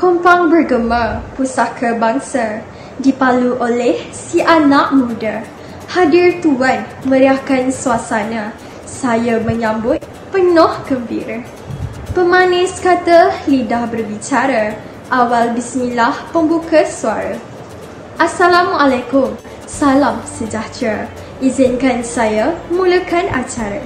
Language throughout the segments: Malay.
Kompang bergema pusaka bangsa dipalu oleh si anak muda. Hadir tuan meriahkan suasana. Saya menyambut penuh gembira. Pemanis kata lidah berbicara. Awal bismillah pembuka suara. Assalamualaikum. Salam sejahtera. Izinkan saya mulakan acara.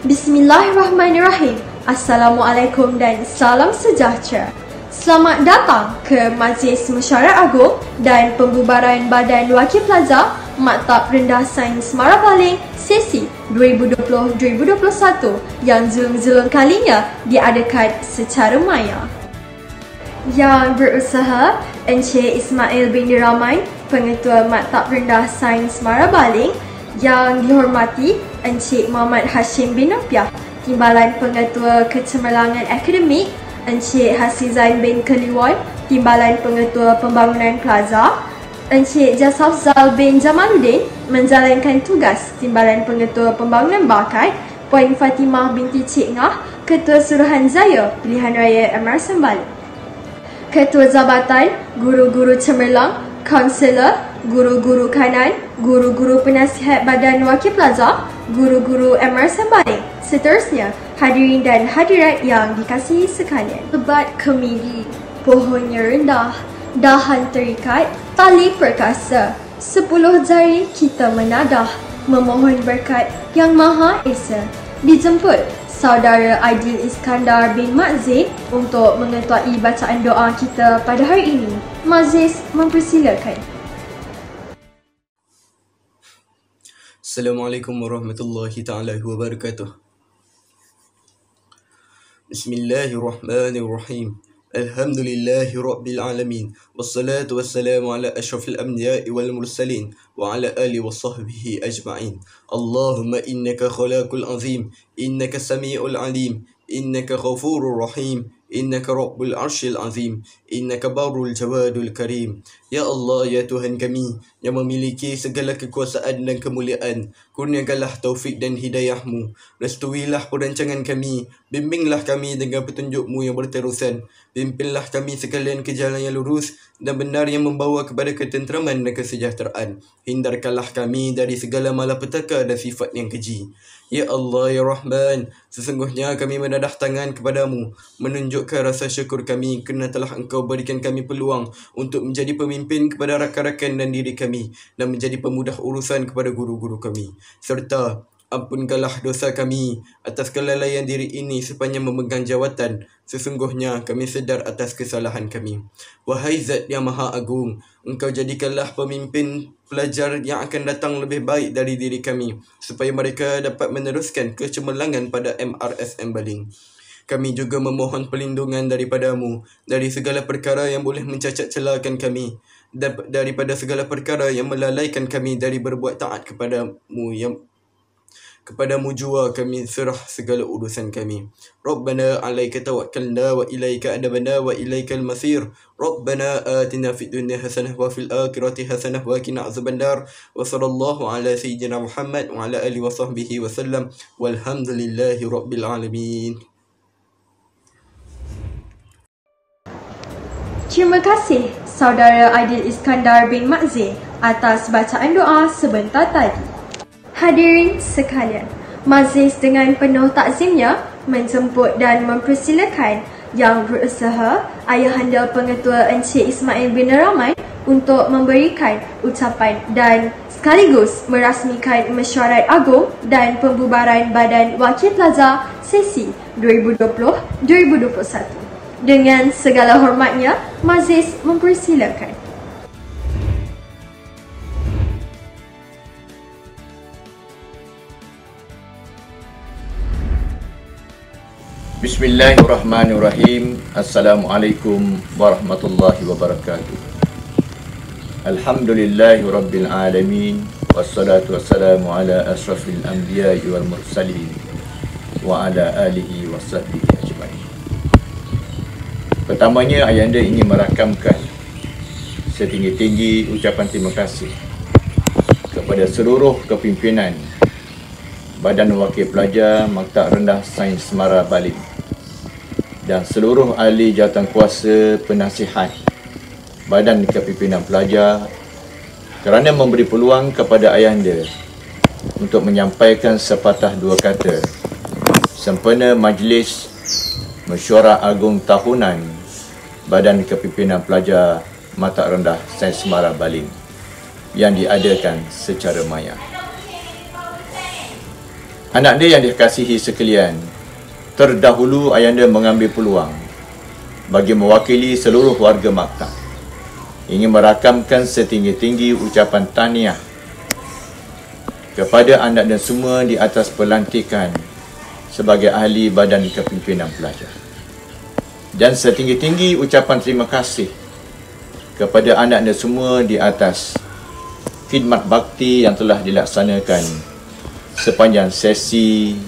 Bismillahirrahmanirrahim. Assalamualaikum dan salam sejahtera. Selamat datang ke Majlis Mesyuarat Agung dan Pembubaran Badan Wakil Pelajar Maktab Rendah Sains Marabaling sesi 2020-2021 yang zulung-zulung kalinya diadakan secara maya. Yang berusaha Encik Ismail bin Ramai, Pengetua Maktab Rendah Sains Marabaling. Yang dihormati Encik Muhammad Hashim bin Napiah, Timbalan Pengetua Kecemerlangan Akademik. Encik Hasizain bin Kliwon, Timbalan Pengetua Pembangunan Plaza. Encik Jasafzal bin Jamaluddin, menjalankan tugas Timbalan Pengetua Pembangunan Bakat. Puan Fatimah binti Cik Ngah, Ketua Suruhanjaya Pilihan Raya MR Sembalun. Ketua Jabatan Guru-Guru Cemerlang, Kaunselor, Guru-Guru Kanan, Guru-Guru Penasihat Badan Wakil Pelajar, Guru-Guru MR Sembalun. Seterusnya, hadirin dan hadirat yang dikasihi sekalian. Lebat kemiri, pohonnya rendah, dahan terikat, tali perkasa. 10 jari kita menadah, memohon berkat yang Maha Esa. Dijemput Saudara Aidil Iskandar bin Makzid untuk mengetuai bacaan doa kita pada hari ini. Majlis mempersilakan. Assalamualaikum warahmatullahi ta'ala wabarakatuh. Bismillahirrahmanirrahim. Alhamdulillahi rabbil alamin. Wassalatu wassalamu ala ashrafil anbiya'i wal mursalin wa ala alihi wa sahbihi ajma'in. Allahumma innaka khalaqul azim, innaka sami'ul alim, innaka ghafurur rahim, innaka rabbul arsyil azim, innaka barul jawadul karim. Ya Allah, ya Tuhan kami yang memiliki segala kekuasaan dan kemuliaan, kurniakanlah taufik dan hidayahmu. Restuilah perancangan kami, bimbinglah kami dengan petunjukmu yang berterusan. Pimpinlah kami sekalian ke jalan yang lurus dan benar yang membawa kepada ketenteraman dan kesejahteraan. Hindarkanlah kami dari segala malapetaka dan sifat yang keji. Ya Allah, ya Rahman, sesungguhnya kami menadah tangan kepadamu, menunjukkan rasa syukur kami kerana telah engkau berikan kami peluang untuk menjadi pemimpin kepada rakan-rakan dan diri kami dan menjadi pemudah urusan kepada guru-guru kami. Serta ampunkanlah dosa kami atas kelalaian diri ini sepanjang memegang jawatan. Sesungguhnya kami sedar atas kesalahan kami. Wahai Zat yang Maha Agung, engkau jadikanlah pemimpin pelajar yang akan datang lebih baik dari diri kami, supaya mereka dapat meneruskan kecemerlangan pada MRSM Baling. Kami juga memohon perlindungan daripadamu dari segala perkara yang boleh mencacat celakan kami, dan daripada segala perkara yang melalaikan kami dari berbuat taat kepadamu jua kami serah segala urusan kami. Rabbana alaika tawakkalna wa ilaika adabna wa ilaikal masir. Rabbana atina fid dunya hasanah wa fil akhirati hasanah wa qina azabannar. Wa sallallahu ala sayyidina Muhammad wa ala alihi wa sahbihi wa sallam. Walhamdulillahi rabbil alamin. Terima kasih Saudara Aidil Iskandar bin Makzid atas bacaan doa sebentar tadi. Hadirin sekalian, majlis dengan penuh takzimnya menjemput dan mempersilakan Yang Berusaha Ayahanda Pengetua Encik Ismail bin Ramai untuk memberikan ucapan dan sekaligus merasmikan Mesyuarat Agung dan Pembubaran Badan Wakil Pelajar sesi 2020-2021. Dengan segala hormatnya, majlis mempersilakan. Bismillahirrahmanirrahim. Assalamualaikum warahmatullahi wabarakatuh. Alhamdulillahi rabbil alamin. Wassalatu wassalamu ala ashrafil anbiya'i wal mursalin wa ala alihi wa sahbihi ajma'in. Pertamanya, ayahanda ingin merakamkan setinggi-tinggi ucapan terima kasih kepada seluruh kepimpinan Badan Wakil Pelajar Maktab Rendah Sains Marabaling dan seluruh ahli jawatankuasa penasihat Badan Kepimpinan Pelajar kerana memberi peluang kepada ayahanda untuk menyampaikan sepatah dua kata sempena Majlis Mesyuarat Agung Tahunan Badan Kepimpinan Pelajar Mata Rendah Sains Semara Baling yang diadakan secara maya. Anak dia yang dikasihi sekalian, terdahulu ayahanda mengambil peluang bagi mewakili seluruh warga maktab ingin merakamkan setinggi-tinggi ucapan tahniah kepada anak dan semua di atas pelantikan sebagai ahli Badan Kepimpinan Pelajar, dan setinggi-tinggi ucapan terima kasih kepada anak dan semua di atas khidmat bakti yang telah dilaksanakan sepanjang sesi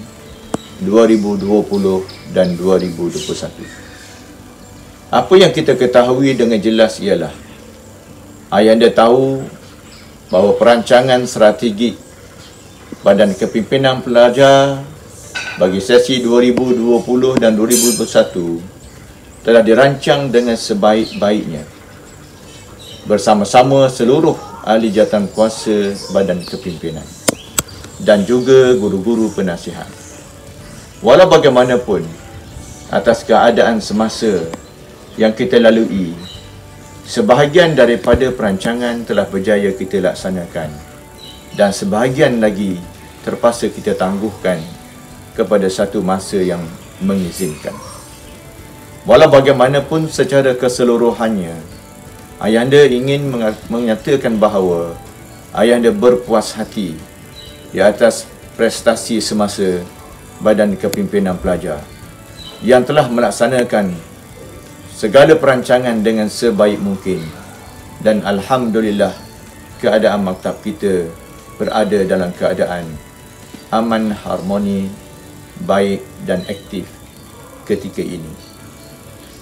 2020 dan 2021. Apa yang kita ketahui dengan jelas ialah ayahanda tahu bahawa perancangan strategik Badan Kepimpinan Pelajar bagi sesi 2020 dan 2021 telah dirancang dengan sebaik-baiknya bersama-sama seluruh ahli jawatankuasa Badan Kepimpinan dan juga guru-guru penasihat. Walau bagaimanapun, atas keadaan semasa yang kita lalui, sebahagian daripada perancangan telah berjaya kita laksanakan dan sebahagian lagi terpaksa kita tangguhkan kepada satu masa yang mengizinkan. Walau bagaimanapun, secara keseluruhannya, ayahanda ingin menyatakan bahawa ayahanda berpuas hati di atas prestasi semasa Badan Kepimpinan Pelajar yang telah melaksanakan segala perancangan dengan sebaik mungkin, dan alhamdulillah keadaan maktab kita berada dalam keadaan aman, harmoni, baik dan aktif ketika ini.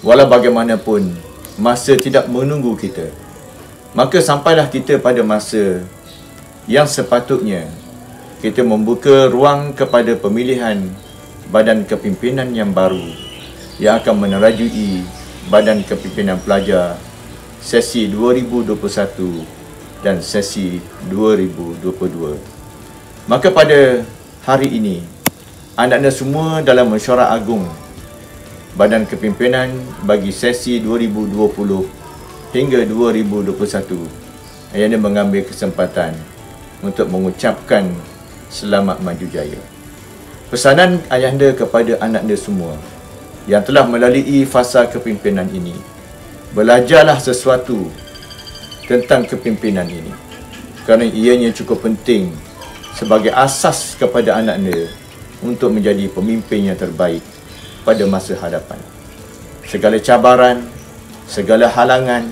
Walau bagaimanapun, masa tidak menunggu kita, maka sampailah kita pada masa yang sepatutnya kita membuka ruang kepada pemilihan Badan Kepimpinan yang baru yang akan menerajui Badan Kepimpinan Pelajar sesi 2021 dan sesi 2022. Maka pada hari ini, anda semua dalam Mesyuarat Agung Badan Kepimpinan bagi sesi 2020 hingga 2021, ayahanda mengambil kesempatan untuk mengucapkan selamat maju jaya. Pesanan ayahanda kepada anak anda semua yang telah melalui fasa kepimpinan ini, belajarlah sesuatu tentang kepimpinan ini, kerana ianya cukup penting sebagai asas kepada anak anda untuk menjadi pemimpin yang terbaik pada masa hadapan. Segala cabaran, segala halangan,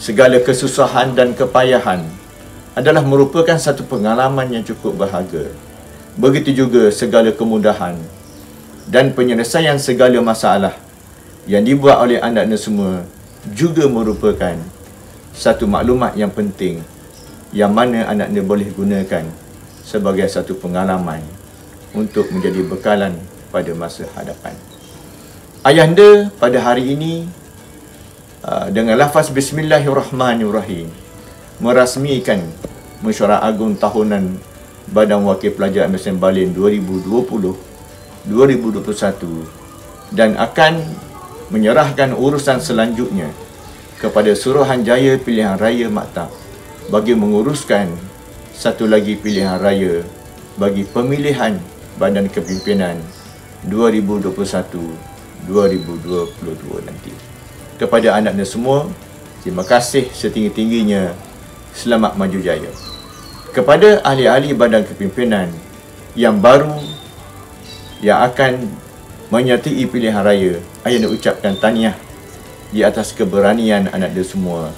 segala kesusahan dan kepayahan adalah merupakan satu pengalaman yang cukup berharga. Begitu juga segala kemudahan dan penyelesaian segala masalah yang dibuat oleh anak-anak semua juga merupakan satu maklumat yang penting yang mana anak-anak boleh gunakan sebagai satu pengalaman untuk menjadi bekalan pada masa hadapan. Ayahanda pada hari ini dengan lafaz Bismillahirrahmanirrahim merasmikan Mesyuarat Agung Tahunan Badan Wakil Pelajar MSM Baling 2020-2021 dan akan menyerahkan urusan selanjutnya kepada Suruhanjaya Pilihan Raya Maktab bagi menguruskan satu lagi pilihan raya bagi pemilihan Badan Kepimpinan 2021-2022 nanti. Kepada anak-anak semua, terima kasih setinggi-tingginya. Selamat maju jaya. Kepada ahli-ahli Badan Kepimpinan yang baru yang akan menyertai pilihan raya, ayah nak ucapkan tahniah di atas keberanian anak dia semua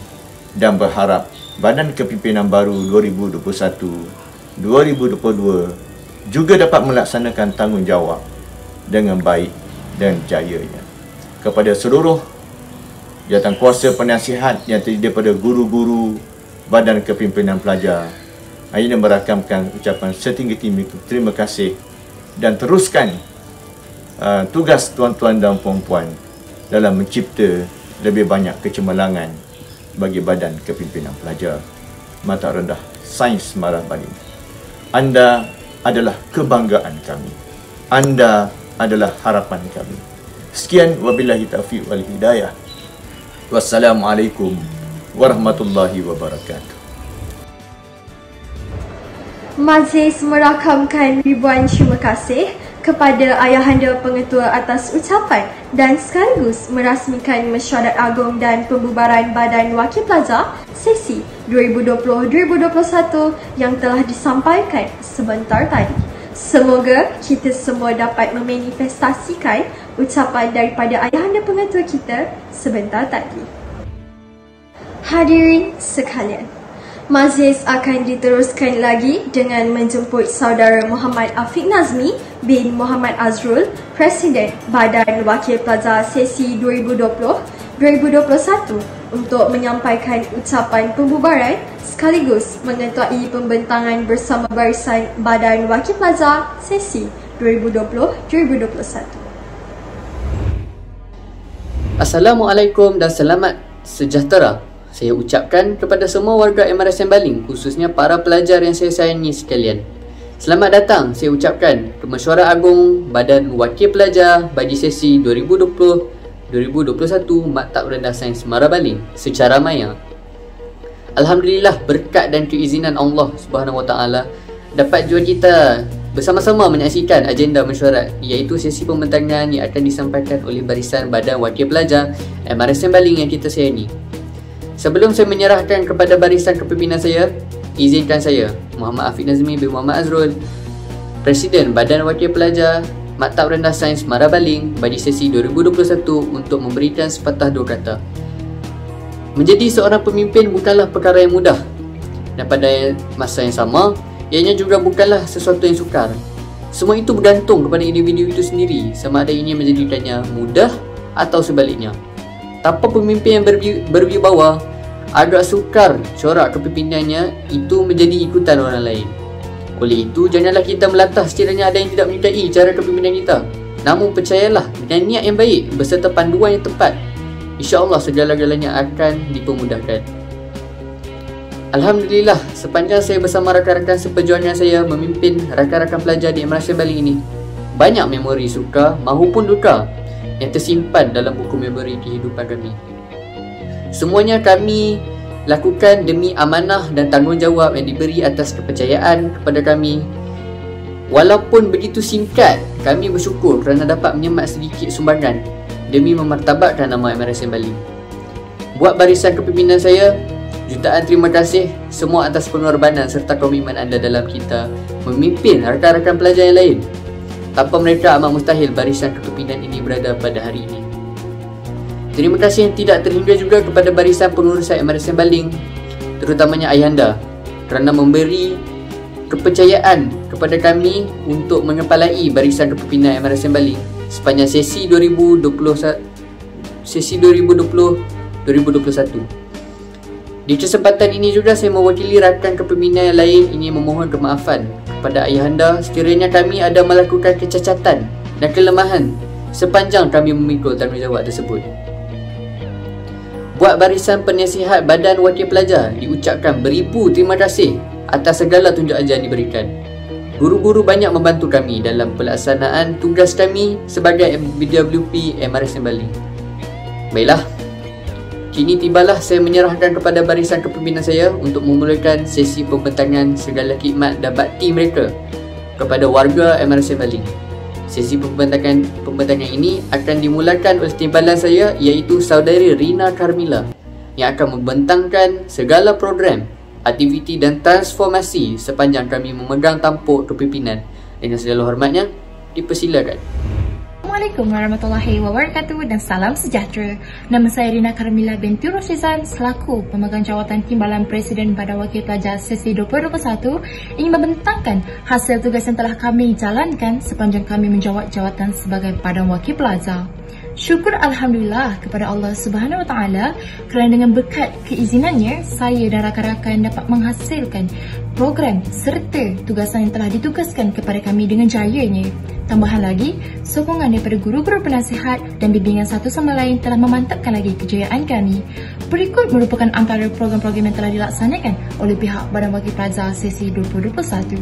dan berharap Badan Kepimpinan baru 2021-2022 juga dapat melaksanakan tanggungjawab dengan baik dan jayanya. Kepada seluruh jawatankuasa penasihat yang terdiri daripada guru-guru Badan Kepimpinan Pelajar, ayah merakamkan ucapan setinggi-tinggi terima kasih dan teruskan tugas tuan-tuan dan puan-puan dalam mencipta lebih banyak kecemerlangan bagi badan kepimpinan pelajar mata rendah Sains Marabali. Anda adalah kebanggaan kami. Anda adalah harapan kami. Sekian, wabillahi taufiq wal hidayah. Wassalamualaikum warahmatullahi wabarakatuh. Majlis merakamkan ribuan terima kasih kepada Ayahanda Pengetua atas ucapan dan sekaligus merasmikan mesyuarat agung dan pembubaran Badan Wakil Pelajar sesi 2020-2021 yang telah disampaikan sebentar tadi. Semoga kita semua dapat memanifestasikan ucapan daripada Ayahanda Pengetua kita sebentar tadi. Hadirin sekalian, majlis akan diteruskan lagi dengan menjemput saudara Muhammad Afiq Nazmi bin Muhammad Azrul, Presiden Badan Wakil Pelajar sesi 2020-2021 untuk menyampaikan ucapan pembubaran sekaligus mengetuai pembentangan bersama barisan Badan Wakil Pelajar sesi 2020-2021. Assalamualaikum dan selamat sejahtera. Saya ucapkan kepada semua warga MRS Sembaling, khususnya para pelajar yang saya sayangi sekalian. Selamat datang saya ucapkan ke Mesyuarat Agung Badan Wakil Pelajar bagi sesi 2020-2021 Maktab Rendah Sains Marabaling secara maya. Alhamdulillah, berkat dan keizinan Allah Subhanahu Wa Taala dapat juga kita bersama-sama menyaksikan agenda mesyuarat, iaitu sesi pembentangan yang akan disampaikan oleh barisan Badan Wakil Pelajar MRS Sembaling yang kita sayangi. Sebelum saya menyerahkan kepada barisan kepimpinan saya, izinkan saya, Muhammad Afiq Nazmi bin Muhammad Azrul, Presiden Badan Wakil Pelajar Maktab Rendah Sains Marabaling bagi sesi 2021 untuk memberikan sepatah dua kata. Menjadi seorang pemimpin bukanlah perkara yang mudah, dan pada masa yang sama, ianya juga bukanlah sesuatu yang sukar. Semua itu bergantung kepada individu itu sendiri, sama ada ini menjadikannya mudah atau sebaliknya. Tanpa pemimpin yang berwibawa, agak sukar corak kepimpinannya itu menjadi ikutan orang lain. Oleh itu, janganlah kita melatah sekiranya ada yang tidak menyukai cara kepimpinan kita. Namun percayalah, dengan niat yang baik beserta panduan yang tepat, insya-Allah segala-galanya akan dipermudahkan. Alhamdulillah, sepanjang saya bersama rakan-rakan seperjuangan saya memimpin rakan-rakan pelajar di MRS Sembaling ini, banyak memori suka maupun duka yang tersimpan dalam buku memori kehidupan kami. Semuanya kami lakukan demi amanah dan tanggungjawab yang diberi atas kepercayaan kepada kami. Walaupun begitu singkat, kami bersyukur kerana dapat menyemat sedikit sumbangan demi memartabatkan nama MRS Sembaling. Buat barisan kepimpinan saya, jutaan terima kasih semua atas pengorbanan serta komitmen anda dalam kita memimpin rakan-rakan pelajar yang lain. Tanpa mereka amat mustahil barisan kepimpinan ini berada pada hari ini. Terima kasih yang tidak terhingga juga kepada barisan pengurusan MRS Sembaling, terutamanya Ayahanda, kerana memberi kepercayaan kepada kami untuk mengepalai barisan kepimpinan MRS Sembaling sepanjang sesi 2020-2021. Di kesempatan ini juga saya mewakili rakan kepimpinan yang lain ingin memohon kemaafan kepada Ayahanda sekiranya kami ada melakukan kecacatan dan kelemahan sepanjang kami memikul tanggungjawab tersebut. Buat barisan penasihat Badan Wakil Pelajar, diucapkan beribu terima kasih atas segala tunjuk ajar yang diberikan. Guru-guru banyak membantu kami dalam pelaksanaan tugas kami sebagai BWP MRS Sembaling. Baiklah, kini tibalah saya menyerahkan kepada barisan kepimpinan saya untuk memulakan sesi pembentangan segala khidmat dan bakti mereka kepada warga MRS Sembaling. Sesi pembentangan ini akan dimulakan oleh timbalan saya, iaitu saudari Rina Carmila, yang akan membentangkan segala program, aktiviti dan transformasi sepanjang kami memegang tampuk kepimpinan. Dengan segala hormatnya, dipersilakan. Assalamualaikum warahmatullahi wabarakatuh dan salam sejahtera. Nama saya Rina Carmila binti Rosizan selaku pemegang jawatan Timbalan Presiden Badan Wakil Pelajar sesi 2021 ingin membentangkan hasil tugas yang telah kami jalankan sepanjang kami menjawat jawatan sebagai Badan Wakil Pelajar. Syukur Alhamdulillah kepada Allah Subhanahu Wa Taala kerana dengan berkat keizinannya, saya dan rakan-rakan dapat menghasilkan program serta tugasan yang telah ditugaskan kepada kami dengan jayanya. Tambahan lagi, sokongan daripada guru-guru penasihat dan bimbingan satu sama lain telah memantapkan lagi kejayaan kami. Berikut merupakan antara program-program yang telah dilaksanakan oleh pihak Badan Wakil Pelajar sesi 2021.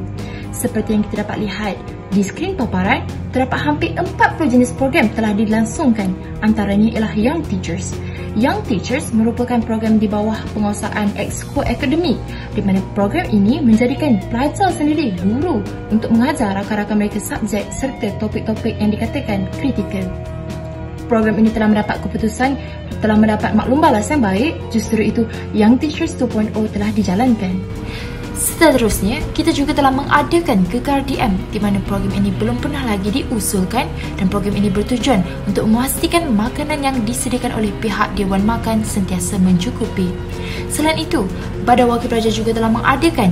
Seperti yang kita dapat lihat di skrin paparan, terdapat hampir 40 jenis program telah dilangsungkan. Antaranya ialah Young Teachers. Young Teachers merupakan program di bawah penguasaan Exco Akademik, di mana program ini menjadikan pelajar sendiri guru untuk mengajar rakan-rakan mereka subjek serta topik-topik yang dikatakan kritikal. Program ini telah mendapat keputusan, telah mendapat maklum balas yang baik, justru itu Young Teachers 2.0 telah dijalankan. Seterusnya, kita juga telah mengadakan Kekar DM di mana program ini belum pernah lagi diusulkan dan program ini bertujuan untuk memastikan makanan yang disediakan oleh pihak Dewan Makan sentiasa mencukupi. Selain itu, Badan Wakil Pelajar juga telah mengadakan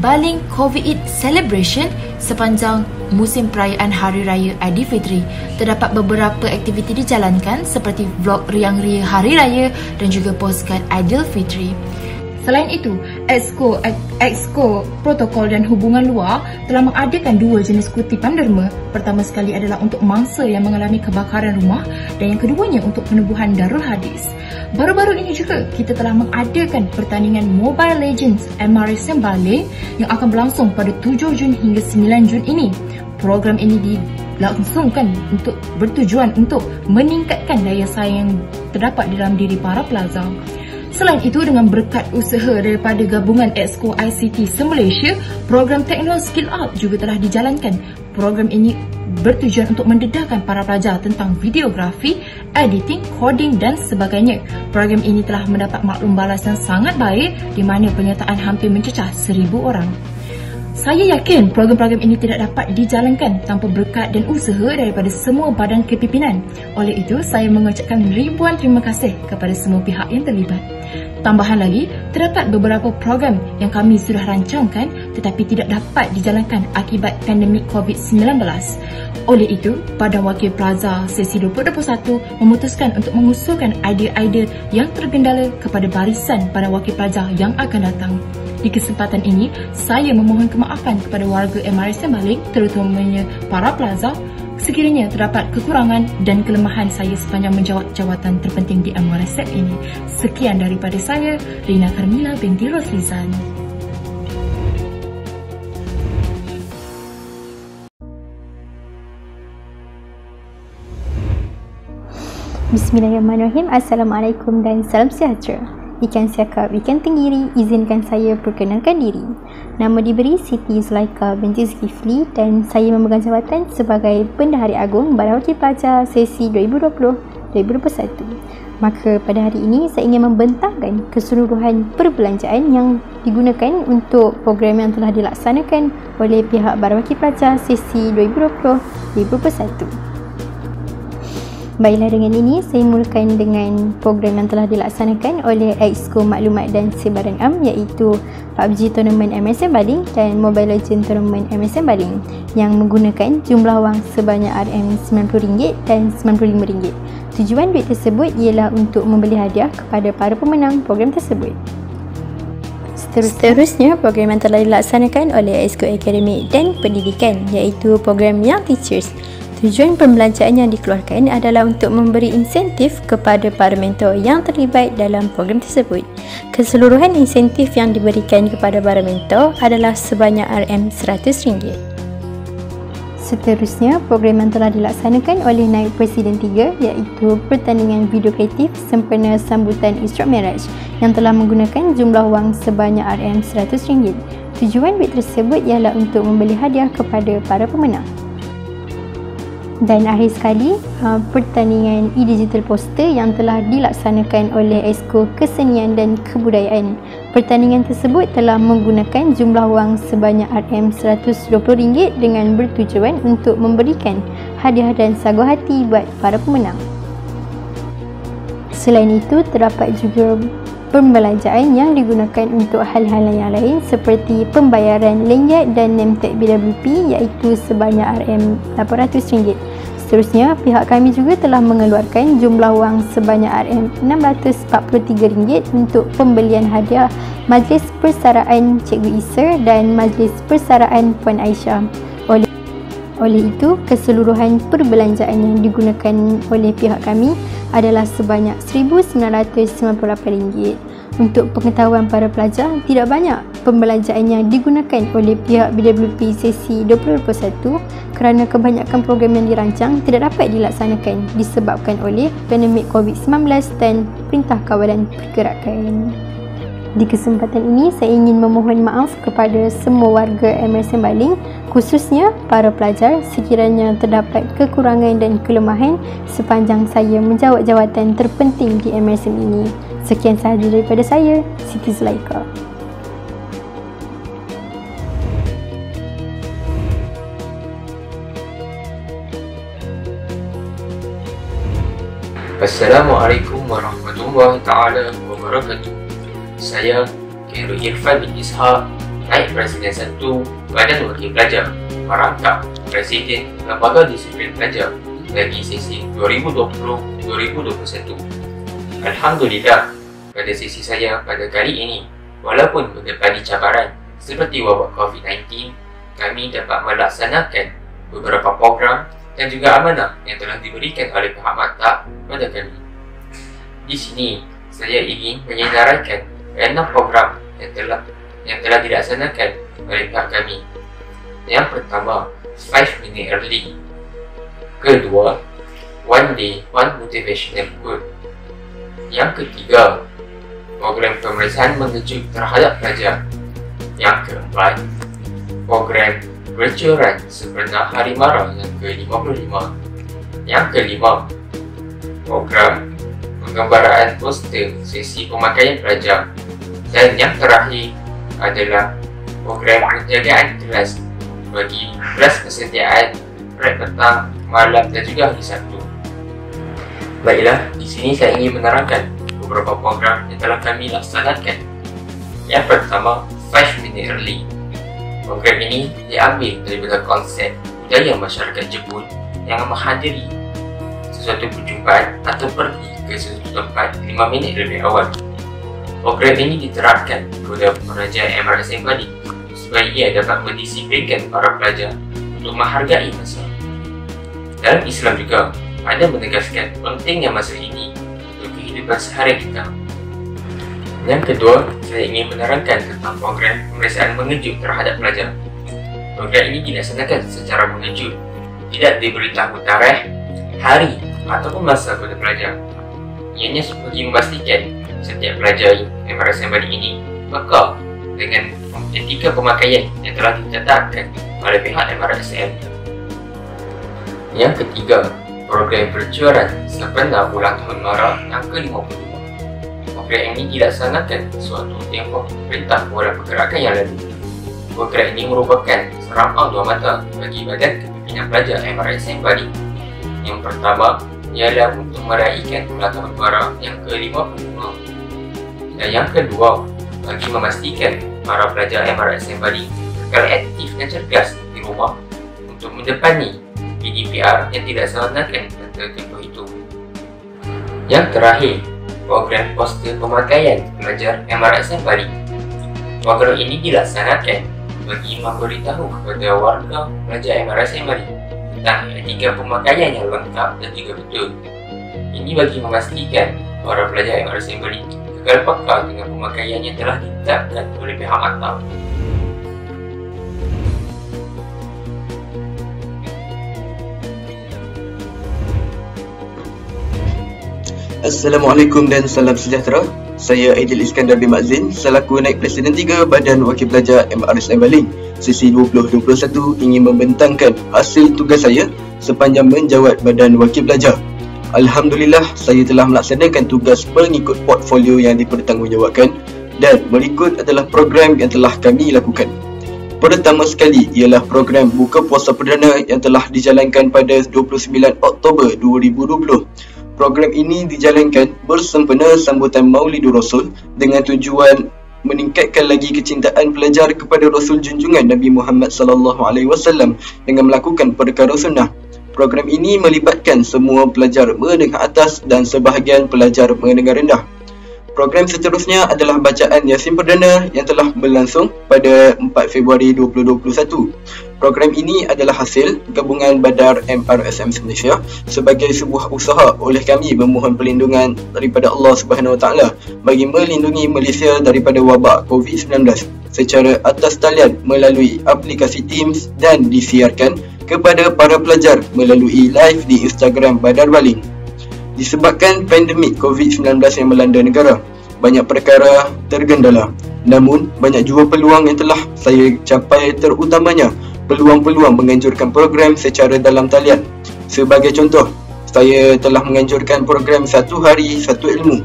Baling COVID Celebration sepanjang musim perayaan Hari Raya Aidilfitri. Terdapat beberapa aktiviti dijalankan seperti vlog riang ria Hari Raya dan juga postcard Aidilfitri. Selain itu, Exco Protokol dan Hubungan Luar telah mengadakan 2 jenis kutipan derma. Pertama sekali adalah untuk mangsa yang mengalami kebakaran rumah dan yang keduanya untuk penubuhan Darul Hadis. Baru-baru ini juga kita telah mengadakan pertandingan Mobile Legends MRSM Baling yang akan berlangsung pada 7 Jun hingga 9 Jun ini. Program ini dilangsungkan untuk bertujuan untuk meningkatkan daya saing yang terdapat dalam diri para pelajar. Selain itu, dengan berkat usaha daripada gabungan Exco ICT se-Malaysia, program Techno Skill Up juga telah dijalankan. Program ini bertujuan untuk mendedahkan para pelajar tentang videografi, editing, coding dan sebagainya. Program ini telah mendapat maklum balas yang sangat baik di mana penyertaan hampir mencecah 1,000 orang. Saya yakin program-program ini tidak dapat dijalankan tanpa berkat dan usaha daripada semua badan kepimpinan. Oleh itu, saya mengucapkan ribuan terima kasih kepada semua pihak yang terlibat. Tambahan lagi, terdapat beberapa program yang kami sudah rancangkan tetapi tidak dapat dijalankan akibat pandemik COVID-19. Oleh itu, Badan Wakil Pelajar sesi 2021 memutuskan untuk mengusulkan idea-idea yang tergendala kepada barisan Badan Wakil Pelajar yang akan datang. Di kesempatan ini, saya memohon kemaafan kepada warga MRSM Baling, terutamanya para pelajar, sekiranya terdapat kekurangan dan kelemahan saya sepanjang menjawat jawatan terpenting di MRSM ini. Sekian daripada saya, Rina Carmila binti Roslizan. Bismillahirrahmanirrahim. Assalamualaikum dan salam sejahtera. Ikan Siakap, Ikan Tenggiri, izinkan saya perkenalkan diri. Nama diberi Siti Zulaika binti Zulkifli dan saya memegang jawatan sebagai Bendahari Agung Badan Wakil Pelajar sesi 2020-2021. Maka pada hari ini saya ingin membentangkan keseluruhan perbelanjaan yang digunakan untuk program yang telah dilaksanakan oleh pihak Badan Wakil Pelajar sesi 2020-2021. Baiklah, dengan ini saya mulakan dengan program yang telah dilaksanakan oleh Exco Maklumat dan Sebaran Am, iaitu PUBG Tournament MSM Baling dan Mobile Legends Tournament MSM Baling yang menggunakan jumlah wang sebanyak RM90 dan RM95. Tujuan duit tersebut ialah untuk membeli hadiah kepada para pemenang program tersebut. Seterusnya, program yang telah dilaksanakan oleh Exco Akademik dan Pendidikan, iaitu program Young Teachers. Tujuan pembelanjaan yang dikeluarkan adalah untuk memberi insentif kepada para mentor yang terlibat dalam program tersebut. Keseluruhan insentif yang diberikan kepada para mentor adalah sebanyak RM100. Seterusnya, program yang telah dilaksanakan oleh Naib Presiden 3, iaitu pertandingan video kreatif sempena sambutan Isra Miraj yang telah menggunakan jumlah wang sebanyak RM100. Tujuan duit tersebut ialah untuk membeli hadiah kepada para pemenang. Dan akhir sekali, pertandingan e-digital poster yang telah dilaksanakan oleh Exco Kesenian dan Kebudayaan. Pertandingan tersebut telah menggunakan jumlah wang sebanyak RM120 dengan bertujuan untuk memberikan hadiah dan sagu hati buat para pemenang. Selain itu, terdapat juga pembelanjaan yang digunakan untuk hal-hal yang lain seperti pembayaran lengket dan name tag BWP, iaitu sebanyak RM800. Seterusnya, pihak kami juga telah mengeluarkan jumlah wang sebanyak RM643 untuk pembelian hadiah Majlis Persaraan Cikgu Isar dan Majlis Persaraan Puan Aisyah. Oleh itu, keseluruhan perbelanjaan yang digunakan oleh pihak kami adalah sebanyak RM1,998. Untuk pengetahuan para pelajar, tidak banyak pembelanjaan yang digunakan oleh pihak BWP sesi 2021 kerana kebanyakan program yang dirancang tidak dapat dilaksanakan disebabkan oleh pandemik COVID-19 dan Perintah Kawalan Pergerakan. Di kesempatan ini, saya ingin memohon maaf kepada semua warga MRSM Baling, khususnya para pelajar sekiranya terdapat kekurangan dan kelemahan sepanjang saya menjawat jawatan terpenting di MRSM ini. Sekian sahaja daripada saya, Siti Zulaika. Assalamualaikum warahmatullahi taala wabarakatuh. Saya Khairul Irfan bin Ishaq, Naib Presiden 1 Badan Wakil Pelajar, merangkap Presiden Lembaga Disiplin Pelajar bagi sesi 2020-2021. Alhamdulillah, pada sesi saya pada kali ini, walaupun mendapati cabaran seperti wabak COVID-19, kami dapat melaksanakan beberapa program dan juga amanah yang telah diberikan oleh pihak maktab pada kami. Di sini, saya ingin menyenaraikan 6 program yang telah dilaksanakan oleh pihak kami. Yang pertama, 5 minute early. Kedua, 1 day 1 motivational quote. Yang ketiga, program pemeriksaan mengejut terhadap pelajar. Yang keempat, program virtual run sempena Hari Mara yang ke-55. Yang kelima, program penggambaraan poster sesi pemakaian pelajar. Dan yang terakhir adalah program penjagaan kelas bagi kelas kesetiaan pada petang, malam dan juga hari Sabtu. Baiklah, di sini saya ingin menerangkan beberapa program yang telah kami laksanakan. Yang pertama, 5 minute early. Program ini diambil daripada konsep budaya masyarakat Jepun yang menghadiri sesuatu perjumpaan atau pergi ke sesuatu tempat 5 minit lebih awal. Program ini diterapkan kepada pelajar MRSM Baling supaya ia dapat mendisiplinkan para pelajar untuk menghargai masa. Dalam Islam juga, ada menegaskan pentingnya masa ini untuk kehidupan sehari kita. Yang kedua, saya ingin menerangkan tentang program pemeriksaan mengejut terhadap pelajar. Program ini dilaksanakan secara mengejut, tidak diberitahu tarikh, hari ataupun masa kepada pelajar. Ianya seperti memastikan setiap pelajar MRSM Baling ini peka dengan etika pemakaian yang telah ditetapkan oleh pihak MRSM. Yang ketiga, program perjualan sempena ulang tahun Mara yang ke-55. Program ini dilaksanakan suatu tempoh Perintah Kawalan Pergerakan yang lalu. Program ini merupakan serangkau dua mata bagi Badan Kepimpinan Pelajar MRSM Baling. Yang pertama ialah untuk meraihkan ulang tahun Mara yang ke-55. Dan yang kedua, bagi memastikan para pelajar MRSM Baling kekal aktif dan cergas di rumah untuk mendepani PDPR yang dilaksanakan pada tempoh itu. Yang terakhir, program poster pemakaian pelajar MRSM Baling. Program ini dilaksanakan bagi memberitahu kepada warga pelajar MRSM Baling tentang etika pemakaian yang lengkap dan juga betul. Ini bagi memastikan para pelajar MRSM Baling kekal peka dengan pemakaian yang telah ditetapkan oleh pihak maktab. Assalamualaikum dan salam sejahtera. Saya Aidil Iskandar bin Mazin selaku Naib Presiden 3 Badan Wakil Pelajar MRSM Baling. Sesi 2021 ingin membentangkan hasil tugas saya sepanjang menjawat Badan Wakil Pelajar. Alhamdulillah, saya telah melaksanakan tugas mengikut portfolio yang dipertanggungjawabkan dan berikut adalah program yang telah kami lakukan. Pertama sekali ialah program Buka Puasa Perdana yang telah dijalankan pada 29 Oktober 2020. Program ini dijalankan bersempena sambutan Maulidur Rasul dengan tujuan meningkatkan lagi kecintaan pelajar kepada Rasul junjungan Nabi Muhammad SAW dengan melakukan perkara sunnah. Program ini melibatkan semua pelajar menengah atas dan sebahagian pelajar menengah rendah. Program seterusnya adalah bacaan Yasin Perdana yang telah berlangsung pada 4 Februari 2021. Program ini adalah hasil gabungan Badar MRSM Malaysia sebagai sebuah usaha oleh kami memohon perlindungan daripada Allah Subhanahu Wa Taala bagi melindungi Malaysia daripada wabak COVID-19 secara atas talian melalui aplikasi Teams dan disiarkan kepada para pelajar melalui live di Instagram Badar Baling. Disebabkan pandemik COVID-19 yang melanda negara, banyak perkara tergendala. Namun, banyak juga peluang yang telah saya capai, terutamanya peluang-peluang menganjurkan program secara dalam talian. Sebagai contoh, saya telah menganjurkan program 1 hari 1 ilmu.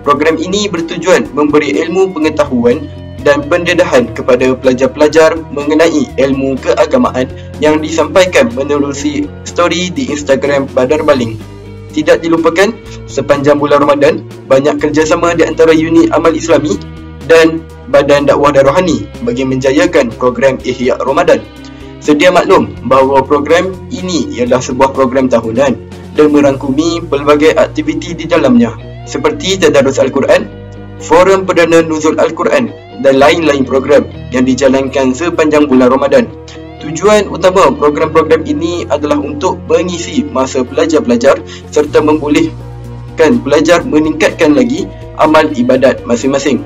Program ini bertujuan memberi ilmu pengetahuan dan pendedahan kepada pelajar-pelajar mengenai ilmu keagamaan yang disampaikan menerusi story di Instagram Badar Baling. Tidak dilupakan, sepanjang bulan Ramadan, banyak kerjasama di antara unit amal Islami dan Badan Dakwah dan Rohani bagi menjayakan program Ihya Ramadan. Sedia maklum bahawa program ini ialah sebuah program tahunan dan merangkumi pelbagai aktiviti di dalamnya seperti Tadarus Al-Quran, Forum Perdana Nuzul Al-Quran dan lain-lain program yang dijalankan sepanjang bulan Ramadan. Tujuan utama program-program ini adalah untuk mengisi masa pelajar-pelajar serta membolehkan pelajar meningkatkan lagi amal ibadat masing-masing.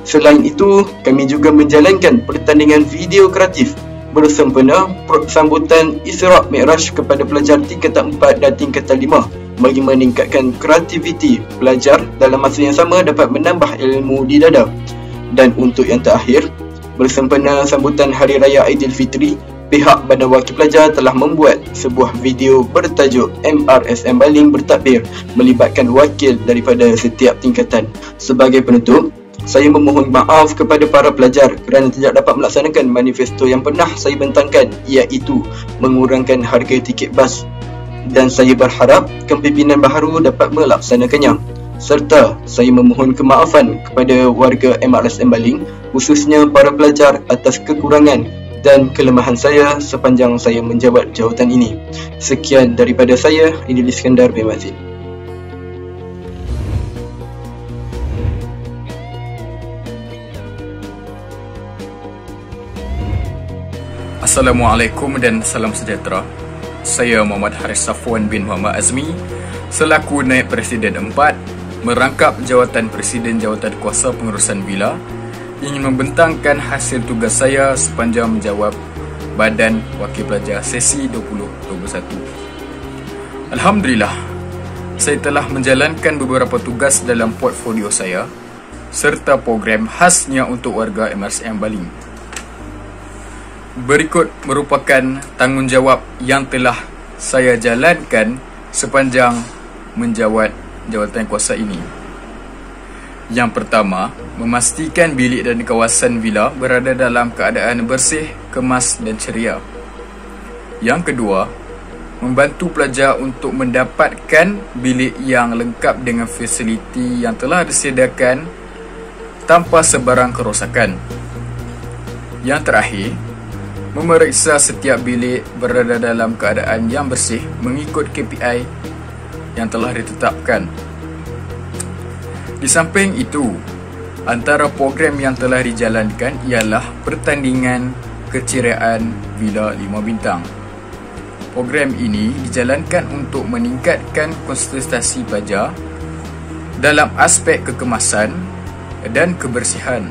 Selain itu, kami juga menjalankan pertandingan video kreatif bersempena sambutan Isra' Mi'raj kepada pelajar tingkatan 4 dan tingkatan 5 bagi meningkatkan kreativiti pelajar dalam masa yang sama dapat menambah ilmu di dada. Dan untuk yang terakhir, bersempena sambutan Hari Raya Aidilfitri, pihak Badan Wakil Pelajar telah membuat sebuah video bertajuk MRSM Baling Bertakbir melibatkan wakil daripada setiap tingkatan. Sebagai penutup, saya memohon maaf kepada para pelajar kerana tidak dapat melaksanakan manifesto yang pernah saya bentangkan, iaitu mengurangkan harga tiket bas, dan saya berharap kepimpinan baharu dapat melaksanakannya. Serta saya memohon kemaafan kepada warga MRSM Baling, khususnya para pelajar atas kekurangan dan kelemahan saya sepanjang saya menjabat jawatan ini. Sekian daripada saya, Idil Iskandar bin Mazid. Assalamualaikum dan salam sejahtera. Saya Muhammad Haris Safwan bin Muhammad Azmi selaku Naib Presiden 4 merangkap jawatan Presiden Jawatan Kuasa Pengurusan Villa ingin membentangkan hasil tugas saya sepanjang menjawab Badan Wakil Pelajar sesi 2021. Alhamdulillah, saya telah menjalankan beberapa tugas dalam portfolio saya serta program khasnya untuk warga MRSM Baling. Berikut merupakan tanggungjawab yang telah saya jalankan sepanjang menjawat jawatan kuasa ini. Yang pertama, memastikan bilik dan kawasan villa berada dalam keadaan bersih, kemas dan ceria. Yang kedua, membantu pelajar untuk mendapatkan bilik yang lengkap dengan fasiliti yang telah disediakan tanpa sebarang kerosakan. Yang terakhir, memeriksa setiap bilik berada dalam keadaan yang bersih mengikut KPI yang telah ditetapkan. Di samping itu, antara program yang telah dijalankan ialah pertandingan keceriaan Villa 5 Bintang. Program ini dijalankan untuk meningkatkan konsentrasi pelajar dalam aspek kekemasan dan kebersihan.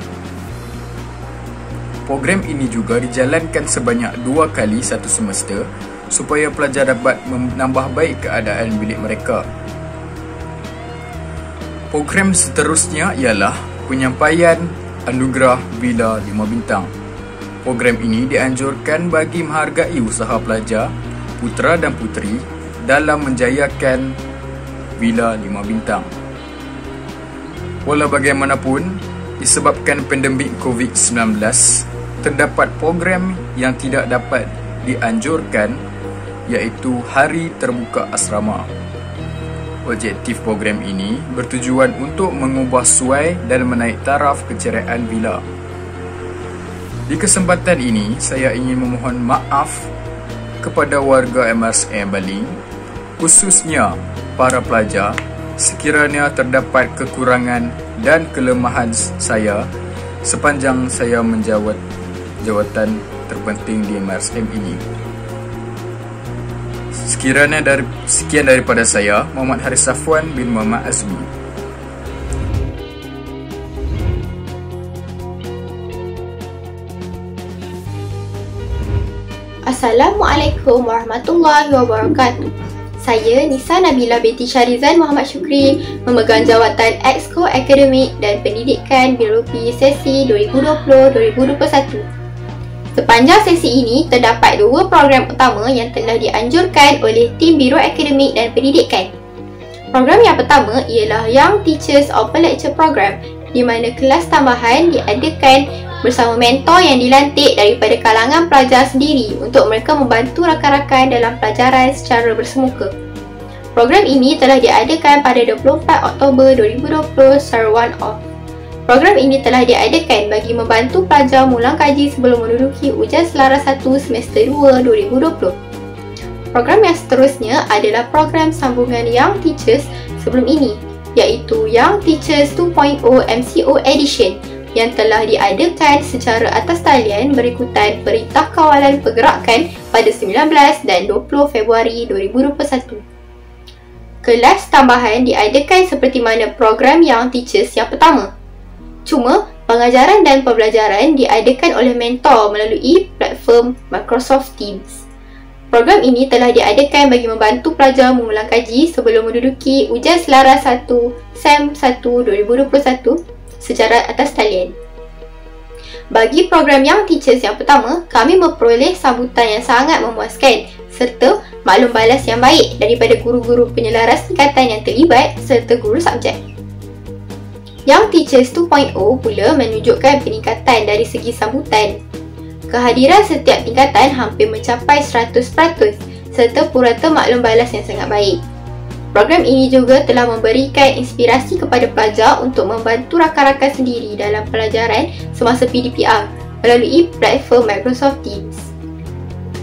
Program ini juga dijalankan sebanyak 2 kali satu semester supaya pelajar dapat menambah baik keadaan bilik mereka. Program seterusnya ialah penyampaian anugerah Villa 5 Bintang. Program ini dianjurkan bagi menghargai usaha pelajar, putera dan puteri dalam menjayakan Villa 5 Bintang. Walau bagaimanapun, disebabkan pandemik COVID-19, terdapat program yang tidak dapat dianjurkan, iaitu Hari Terbuka Asrama. Objektif program ini bertujuan untuk mengubah suai dan menaik taraf keceriaan villa. Di kesempatan ini, saya ingin memohon maaf kepada warga MRSM Baling, khususnya para pelajar, sekiranya terdapat kekurangan dan kelemahan saya sepanjang saya menjawat jawatan terpenting di MRSM ini. Sekian daripada saya, Muhammad Haris Safwan bin Muhammad Azmi. Assalamualaikum warahmatullahi wabarakatuh. Saya Nisa Nabila binti Syarizan Muhammad Syukri, memegang jawatan Exco Akademik dan Pendidikan Biologi sesi 2020-2021. Sepanjang sesi ini, terdapat 2 program utama yang telah dianjurkan oleh tim Biro Akademik dan Pendidikan. Program yang pertama ialah Young Teachers Open Lecture Program, di mana kelas tambahan diadakan bersama mentor yang dilantik daripada kalangan pelajar sendiri untuk mereka membantu rakan-rakan dalam pelajaran secara bersemuka. Program ini telah diadakan pada 24 Oktober 2020 secara one-off. Program ini telah diadakan bagi membantu pelajar mengulang kaji sebelum menduduki ujian selaras 1 semester 2 2020. Program yang seterusnya adalah program sambungan Young Teachers sebelum ini, iaitu Young Teachers 2.0 MCO Edition yang telah diadakan secara atas talian berikutan Perintah Kawalan Pergerakan pada 19 dan 20 Februari 2021. Kelas tambahan diadakan seperti mana program Young Teachers yang pertama. Cuma, pengajaran dan pembelajaran diadakan oleh mentor melalui platform Microsoft Teams. Program ini telah diadakan bagi membantu pelajar mengulang kaji sebelum menduduki ujian selaras 1 SEM 1 2021 secara atas talian. Bagi program Young Teachers yang pertama, kami memperoleh sambutan yang sangat memuaskan serta maklum balas yang baik daripada guru-guru penyelaras tingkatan yang terlibat serta guru subjek. Young Teachers 2.0 pula menunjukkan peningkatan dari segi sambutan. Kehadiran setiap tingkatan hampir mencapai 100% serta purata maklum balas yang sangat baik. Program ini juga telah memberikan inspirasi kepada pelajar untuk membantu rakan-rakan sendiri dalam pelajaran semasa PDPR melalui platform Microsoft Teams.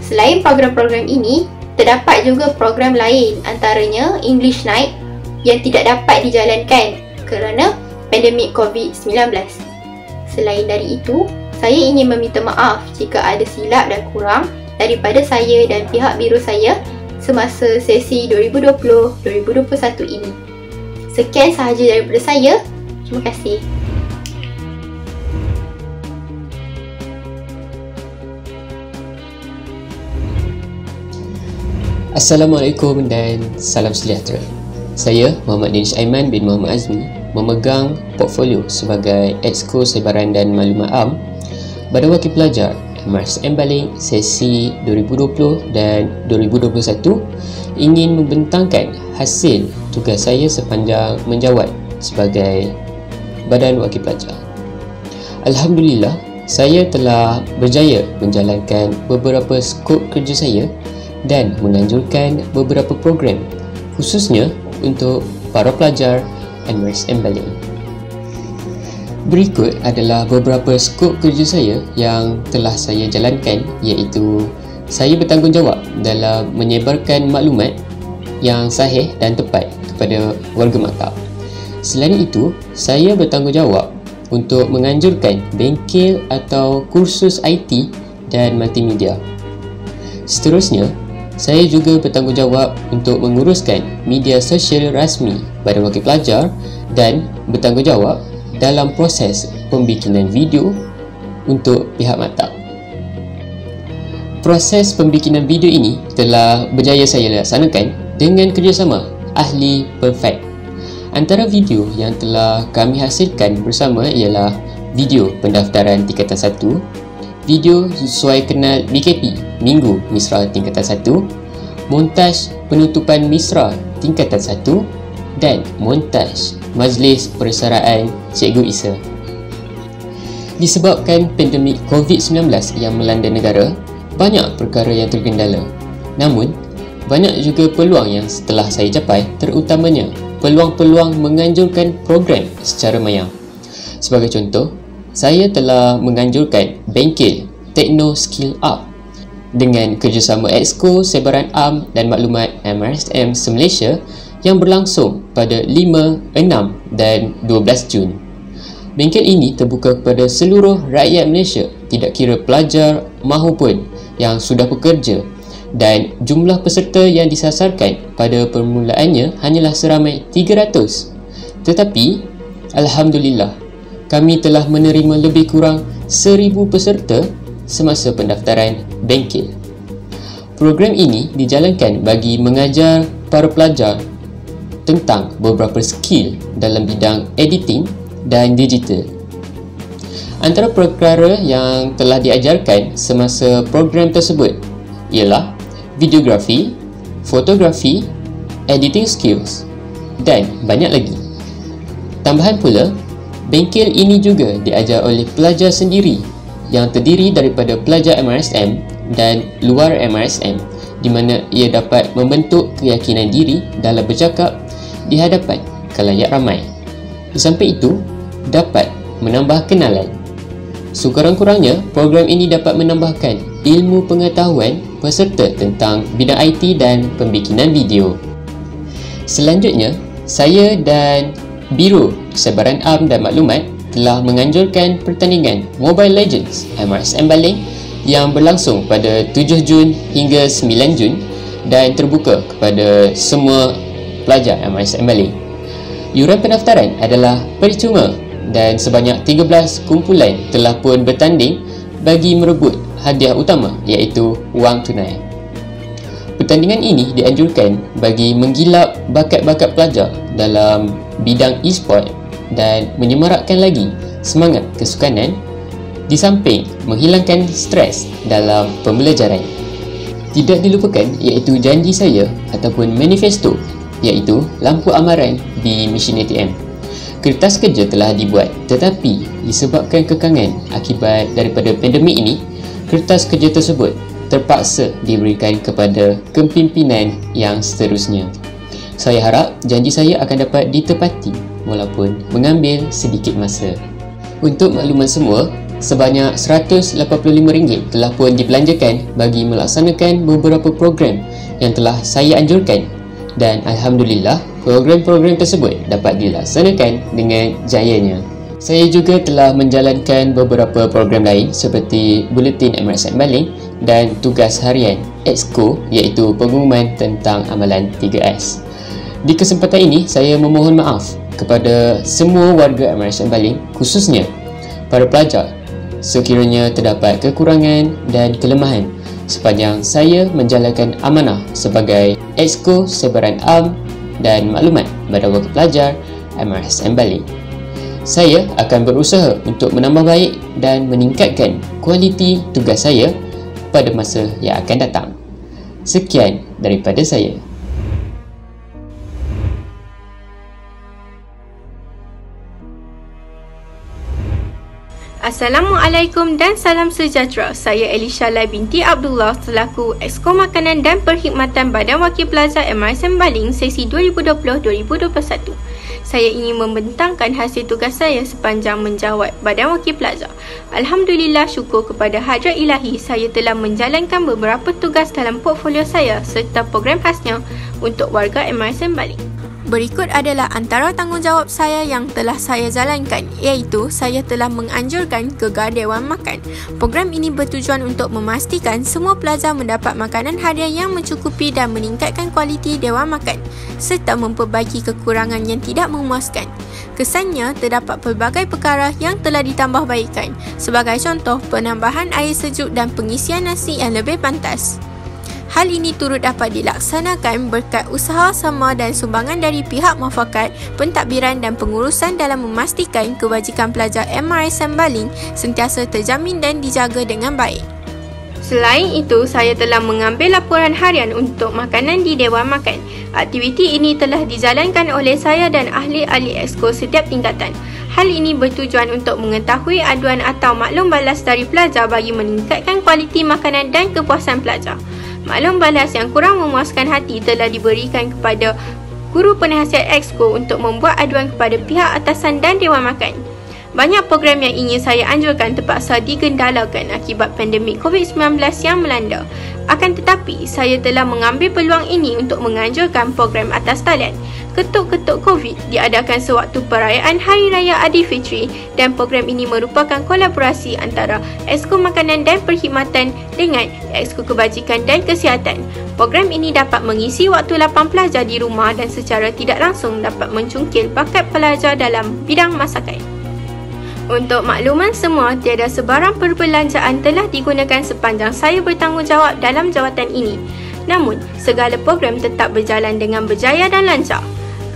Selain program-program ini, terdapat juga program lain antaranya English Night yang tidak dapat dijalankan kerana pandemik COVID-19. Selain dari itu, saya ingin meminta maaf jika ada silap dan kurang daripada saya dan pihak biro saya semasa sesi 2020-2021 ini. Sekian sahaja daripada saya. Terima kasih. Assalamualaikum dan salam sejahtera. Saya Muhammad Danish Aiman bin Muhammad Azmi, memegang portfolio sebagai Exco Sebaran dan Maklumat Am pada Wakil Pelajar MRSM Baling sesi 2020 dan 2021, ingin membentangkan hasil tugas saya sepanjang menjawat sebagai Badan Wakil Pelajar. Alhamdulillah, saya telah berjaya menjalankan beberapa skop kerja saya dan menganjurkan beberapa program khususnya untuk para pelajar MRSM Baling. Berikut adalah beberapa skop kerja saya yang telah saya jalankan, iaitu saya bertanggungjawab dalam menyebarkan maklumat yang sahih dan tepat kepada warga maktab. Selain itu, saya bertanggungjawab untuk menganjurkan bengkel atau kursus IT dan multimedia. Seterusnya, saya juga bertanggungjawab untuk menguruskan media sosial rasmi Badan Wakil Pelajar dan bertanggungjawab dalam proses pembikinan video untuk pihak maktab. Proses pembikinan video ini telah berjaya saya laksanakan dengan kerjasama ahli perfect. Antara video yang telah kami hasilkan bersama ialah video pendaftaran tingkatan 1, video sesuai kenal BKP Minggu Misra tingkatan 1, montaj penutupan Misra tingkatan 1 dan montaj Majlis Persaraan Cikgu Isa. Disebabkan pandemik COVID-19 yang melanda negara, banyak perkara yang terkendala. Namun, banyak juga peluang yang telah saya capai, terutamanya peluang-peluang menganjurkan program secara maya. Sebagai contoh, saya telah menganjurkan bengkel Techno Skill Up dengan kerjasama Exco Sebaran Am dan Maklumat MRSM se-Malaysia yang berlangsung pada 5, 6 dan 12 Jun. Bengkel ini terbuka kepada seluruh rakyat Malaysia, tidak kira pelajar mahupun yang sudah bekerja, dan jumlah peserta yang disasarkan pada permulaannya hanyalah seramai 300. Tetapi, Alhamdulillah, kami telah menerima lebih kurang 1,000 peserta semasa pendaftaran bengkel. Program ini dijalankan bagi mengajar para pelajar tentang beberapa skill dalam bidang editing dan digital. Antara perkara yang telah diajarkan semasa program tersebut ialah videografi, fotografi, editing skills dan banyak lagi. Tambahan pula, bengkel ini juga diajar oleh pelajar sendiri yang terdiri daripada pelajar MRSM dan luar MRSM, di mana ia dapat membentuk keyakinan diri dalam bercakap di hadapan khalayak ramai. Di samping itu, dapat menambah kenalan. Sekurang-kurangnya, program ini dapat menambahkan ilmu pengetahuan peserta tentang bidang IT dan pembikinan video. Selanjutnya, saya dan Biro Sebaran Am dan Maklumat telah menganjurkan pertandingan Mobile Legends MRSM Baling yang berlangsung pada 7 Jun hingga 9 Jun dan terbuka kepada semua pelajar MRSM Baling. Yuran pendaftaran adalah percuma dan sebanyak 13 kumpulan telah pun bertanding bagi merebut hadiah utama iaitu wang tunai. Pertandingan ini dianjurkan bagi menggilap bakat-bakat pelajar dalam bidang e-sport dan menyemarakkan lagi semangat kesukanan di samping menghilangkan stres dalam pembelajaran. Tidak dilupakan iaitu janji saya ataupun manifesto, iaitu lampu amaran di mesin ATM. Kertas kerja telah dibuat, tetapi disebabkan kekangan akibat daripada pandemik ini, kertas kerja tersebut terpaksa diberikan kepada kepimpinan yang seterusnya. Saya harap janji saya akan dapat ditepati walaupun mengambil sedikit masa. Untuk makluman semua, sebanyak RM185 telah pun dibelanjakan bagi melaksanakan beberapa program yang telah saya anjurkan, dan Alhamdulillah program-program tersebut dapat dilaksanakan dengan jayanya. Saya juga telah menjalankan beberapa program lain seperti Buletin MRSM Baling dan tugas harian Exco iaitu pengumuman tentang amalan 3S. Di kesempatan ini, saya memohon maaf kepada semua warga MRSM Baling, khususnya para pelajar, sekiranya terdapat kekurangan dan kelemahan sepanjang saya menjalankan amanah sebagai Exco Sebaran Am dan Maklumat pada wakil pelajar MRSM Baling. Saya akan berusaha untuk menambah baik dan meningkatkan kualiti tugas saya pada masa yang akan datang. Sekian daripada saya. Assalamualaikum dan salam sejahtera. Saya Elishala binti Abdullah selaku Exco Makanan dan Perkhidmatan Badan Wakil Pelajar MRSM Baling sesi 2020-2021. Saya ingin membentangkan hasil tugas saya sepanjang menjawat Badan Wakil Pelajar. Alhamdulillah, syukur kepada hadrat ilahi, saya telah menjalankan beberapa tugas dalam portfolio saya serta program khasnya untuk warga MRSM Baling. Berikut adalah antara tanggungjawab saya yang telah saya jalankan, iaitu saya telah menganjurkan gegar Dewan Makan. Program ini bertujuan untuk memastikan semua pelajar mendapat makanan harian yang mencukupi dan meningkatkan kualiti Dewan Makan serta memperbaiki kekurangan yang tidak memuaskan. Kesannya, terdapat pelbagai perkara yang telah ditambah baikkan. Sebagai contoh, penambahan air sejuk dan pengisian nasi yang lebih pantas. Hal ini turut dapat dilaksanakan berkat usaha sama dan sumbangan dari pihak muafakat, pentadbiran dan pengurusan dalam memastikan kebajikan pelajar MRSM Baling sentiasa terjamin dan dijaga dengan baik. Selain itu, saya telah mengambil laporan harian untuk makanan di Dewan Makan. Aktiviti ini telah dijalankan oleh saya dan ahli-ahli Exco setiap tingkatan. Hal ini bertujuan untuk mengetahui aduan atau maklum balas dari pelajar bagi meningkatkan kualiti makanan dan kepuasan pelajar. Maklum balas yang kurang memuaskan hati telah diberikan kepada guru penasihat Exco untuk membuat aduan kepada pihak atasan dan Dewan Makan. banyak program yang ingin saya anjurkan terpaksa digendalakan akibat pandemik COVID-19 yang melanda. Akan tetapi, saya telah mengambil peluang ini untuk menganjurkan program atas talian. Ketuk-ketuk COVID diadakan sewaktu perayaan Hari Raya Aidilfitri dan program ini merupakan kolaborasi antara Exco Makanan dan Perkhidmatan dengan Exco Kebajikan dan Kesihatan. Program ini dapat mengisi waktu lapang pelajar di rumah dan secara tidak langsung dapat mencungkil bakat pelajar dalam bidang masakan. Untuk makluman semua, tiada sebarang perbelanjaan telah digunakan sepanjang saya bertanggungjawab dalam jawatan ini. Namun, segala program tetap berjalan dengan berjaya dan lancar.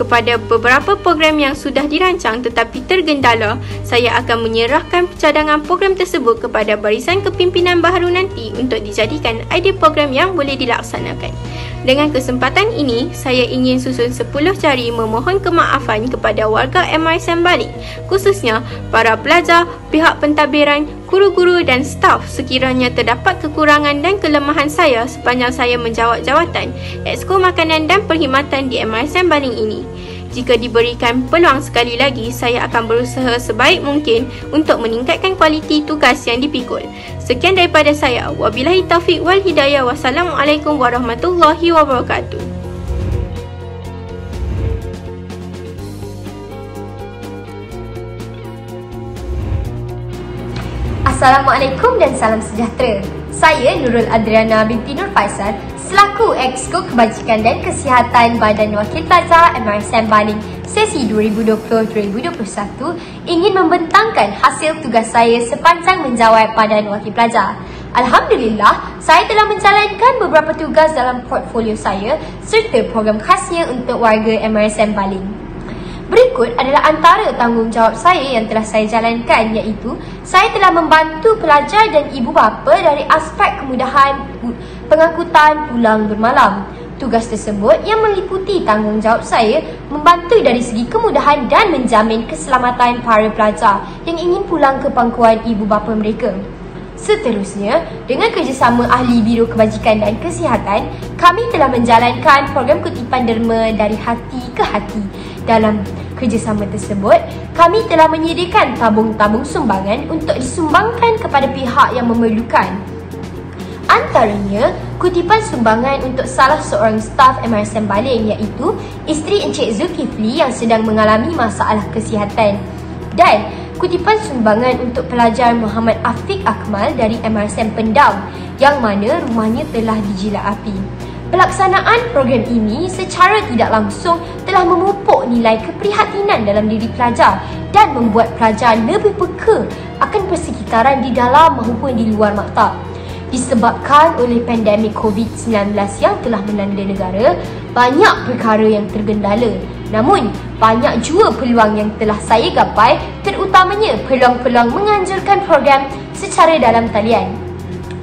Kepada beberapa program yang sudah dirancang tetapi tergendala, saya akan menyerahkan cadangan program tersebut kepada barisan kepimpinan baharu nanti untuk dijadikan idea program yang boleh dilaksanakan. Dengan kesempatan ini, saya ingin susun 10 jari memohon kemaafan kepada warga MR Sembaling, khususnya para pelajar, pihak pentadbiran, guru-guru dan staf sekiranya terdapat kekurangan dan kelemahan saya sepanjang saya menjawat jawatan Exco Makanan dan Perkhidmatan di MR Sembaling ini. Jika diberikan peluang sekali lagi, saya akan berusaha sebaik mungkin untuk meningkatkan kualiti tugas yang dipikul. Sekian daripada saya. Wabillahi taufiq wal hidayah. Wassalamualaikum warahmatullahi wabarakatuh. Assalamualaikum dan salam sejahtera. Saya Nurul Adriana binti Nur Faisal selaku Exco Kebajikan dan Kesihatan Badan Wakil Pelajar MR Sembaling sesi 2020-2021 ingin membentangkan hasil tugas saya sepanjang menjawat Badan Wakil Pelajar. Alhamdulillah, saya telah menjalankan beberapa tugas dalam portfolio saya serta program khasnya untuk warga MR Sembaling. Berikut adalah antara tanggungjawab saya yang telah saya jalankan, iaitu saya telah membantu pelajar dan ibu bapa dari aspek kemudahan pengangkutan pulang bermalam. Tugas tersebut yang meliputi tanggungjawab saya membantu dari segi kemudahan dan menjamin keselamatan para pelajar yang ingin pulang ke pangkuan ibu bapa mereka. Seterusnya, dengan kerjasama ahli Biro Kebajikan dan Kesihatan, kami telah menjalankan program kutipan derma dari hati ke hati. Dalam kerjasama tersebut, kami telah menyediakan tabung-tabung sumbangan untuk disumbangkan kepada pihak yang memerlukan. Antaranya, kutipan sumbangan untuk salah seorang staf MR Sembaling, iaitu isteri Encik Zulkifli yang sedang mengalami masalah kesihatan, dan kutipan sumbangan untuk pelajar Muhammad Afiq Akmal dari MR Sem Pendam yang mana rumahnya telah dijilat api. Pelaksanaan program ini secara tidak langsung telah memupuk nilai keprihatinan dalam diri pelajar dan membuat pelajar lebih peka akan persekitaran di dalam maupun di luar maktab. Disebabkan oleh pandemik COVID-19 yang telah melanda negara, banyak perkara yang tergendala. Namun, banyak jua peluang yang telah saya gapai, terutamanya peluang-peluang menganjurkan program secara dalam talian.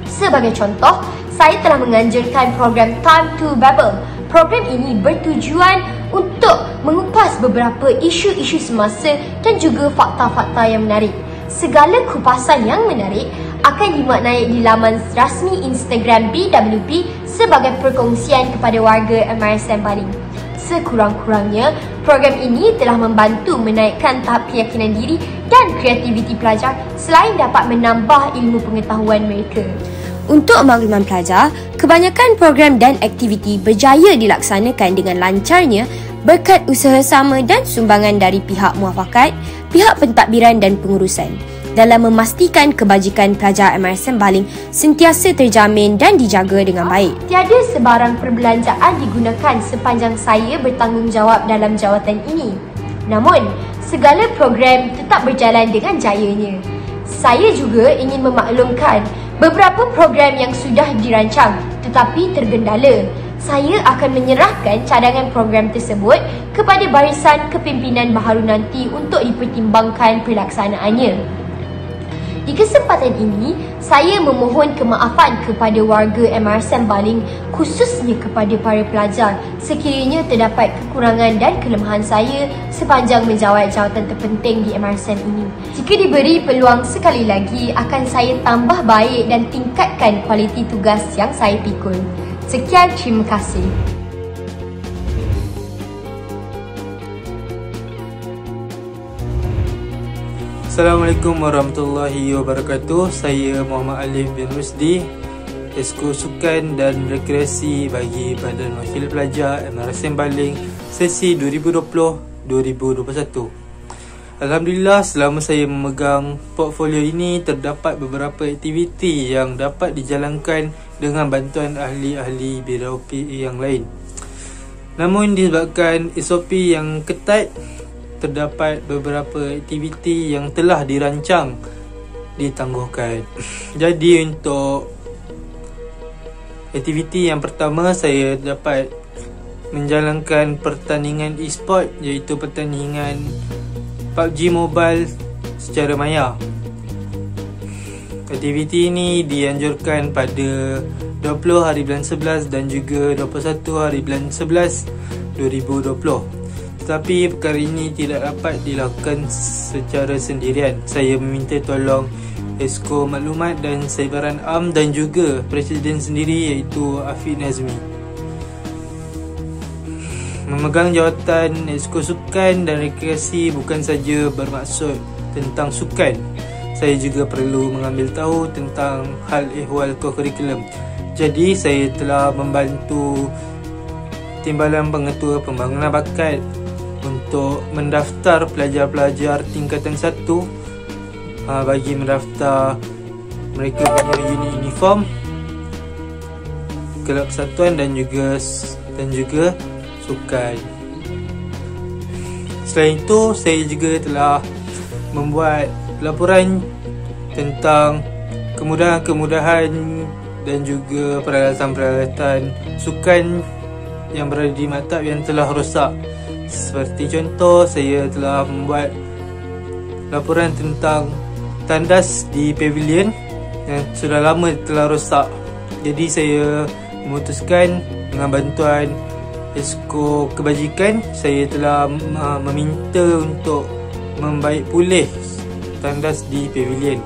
Sebagai contoh, saya telah menganjurkan program Time to Babble. Program ini bertujuan untuk mengupas beberapa isu-isu semasa dan juga fakta-fakta yang menarik. Segala kupasan yang menarik akan dimaknai di laman rasmi Instagram BWP sebagai perkongsian kepada warga MR Sembaling. Sekurang-kurangnya, program ini telah membantu menaikkan tahap keyakinan diri dan kreativiti pelajar selain dapat menambah ilmu pengetahuan mereka. Untuk makluman pelajar, kebanyakan program dan aktiviti berjaya dilaksanakan dengan lancarnya berkat usaha sama dan sumbangan dari pihak muafakat, pihak pentadbiran dan pengurusan dalam memastikan kebajikan pelajar MR Sembaling sentiasa terjamin dan dijaga dengan baik. Tiada sebarang perbelanjaan digunakan sepanjang saya bertanggungjawab dalam jawatan ini. Namun, segala program tetap berjalan dengan jayanya. Saya juga ingin memaklumkan beberapa program yang sudah dirancang tetapi tergendala. Saya akan menyerahkan cadangan program tersebut kepada barisan kepimpinan baharu nanti untuk dipertimbangkan pelaksanaannya. Di kesempatan ini, saya memohon kemaafan kepada warga MR Sembaling, khususnya kepada para pelajar sekiranya terdapat kekurangan dan kelemahan saya sepanjang menjawat jawatan terpenting di MR Sem ini. Jika diberi peluang sekali lagi, akan saya tambah baik dan tingkatkan kualiti tugas yang saya pikul. Sekian, terima kasih. Assalamualaikum warahmatullahi wabarakatuh. Saya Muhammad Alif bin Rusdi, Esko Sukan dan Rekreasi bagi Badan Wakil Pelajar MRSM Baling sesi 2020-2021. Alhamdulillah, selama saya memegang portfolio ini terdapat beberapa aktiviti yang dapat dijalankan dengan bantuan ahli-ahli BOP yang lain. Namun disebabkan SOP yang ketat, terdapat beberapa aktiviti yang telah dirancang ditangguhkan. Jadi untuk aktiviti yang pertama, saya dapat menjalankan pertandingan e-sport, iaitu pertandingan PUBG Mobile secara maya. Aktiviti ini dianjurkan pada 20 hari bulan 11 dan juga 21 hari bulan 11 2020. Tetapi perkara ini tidak dapat dilakukan secara sendirian. Saya meminta tolong Esko Maklumat dan Saibaran Am dan juga Presiden sendiri, iaitu Afiq Nazmi. Memegang jawatan Esko Sukan dan Rekreasi bukan saja bermaksud tentang sukan. Saya juga perlu mengambil tahu tentang hal ehwal kurikulum. Jadi saya telah membantu Timbalan Pengetua Pembangunan Bakat untuk mendaftar pelajar-pelajar tingkatan 1. Bagi mendaftar, mereka punya unit uniform, kelab persatuan dan juga sukan. Selain itu, saya juga telah membuat laporan tentang kemudahan-kemudahan dan juga peralatan-peralatan sukan yang berada di maktab yang telah rosak. Seperti contoh, saya telah membuat laporan tentang tandas di pavilion yang sudah lama telah rosak. Jadi saya memutuskan dengan bantuan Esko Kebajikan, saya telah meminta untuk membaik pulih tandas di pavilion.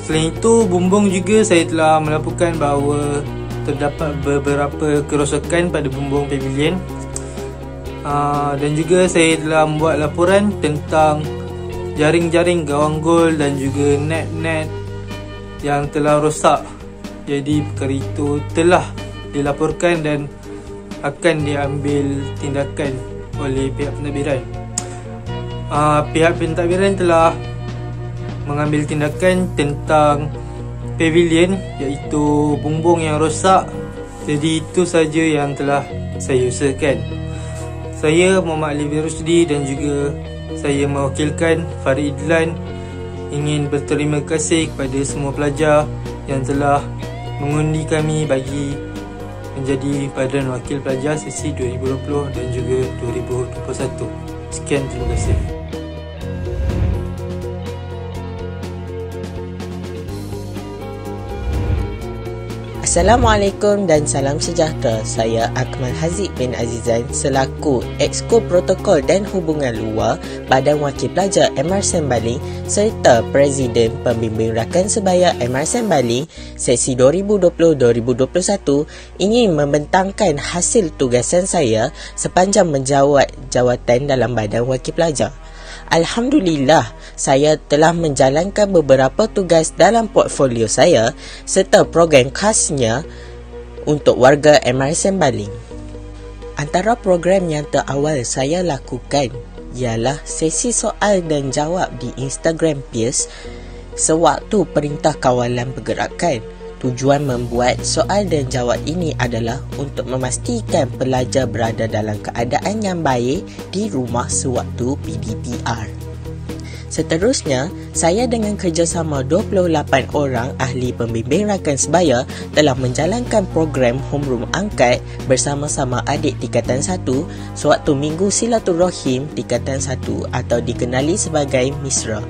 Selain itu, bumbung juga saya telah melaporkan bahawa terdapat beberapa kerosakan pada bumbung pavilion. Dan juga saya telah membuat laporan tentang jaring-jaring gawang gol dan juga net-net yang telah rosak. Jadi perkara itu telah dilaporkan dan akan diambil tindakan oleh pihak pentadbiran. Pihak pentadbiran telah mengambil tindakan tentang pavilion, iaitu bumbung yang rosak. Jadi itu saja yang telah saya usahakan. Saya Muhammad Ali bin Rusdi dan juga saya mewakilkan Farid Idlan ingin berterima kasih kepada semua pelajar yang telah mengundi kami bagi menjadi Badan Wakil Pelajar sesi 2020 dan juga 2021. Sekian, terima kasih. Assalamualaikum dan salam sejahtera. Saya Akmal Haziq bin Azizan selaku Exco Protokol dan Hubungan Luar Badan Wakil Pelajar MRSM Baling serta Presiden Pembimbing Rakan Sebaya MRSM Baling sesi 2020-2021 ingin membentangkan hasil tugasan saya sepanjang menjawat jawatan dalam Badan Wakil Pelajar. Alhamdulillah, saya telah menjalankan beberapa tugas dalam portfolio saya serta program khasnya untuk warga MRSM Baling. Antara program yang terawal saya lakukan ialah sesi soal dan jawab di Instagram Peers sewaktu Perintah Kawalan Pergerakan. Tujuan membuat soal dan jawab ini adalah untuk memastikan pelajar berada dalam keadaan yang baik di rumah sewaktu PDPR. Seterusnya, saya dengan kerjasama 28 orang ahli pembimbing rakan sebaya telah menjalankan program homeroom angkat bersama-sama adik tingkatan 1 sewaktu Minggu Silaturrahim tingkatan 1 atau dikenali sebagai MISRA.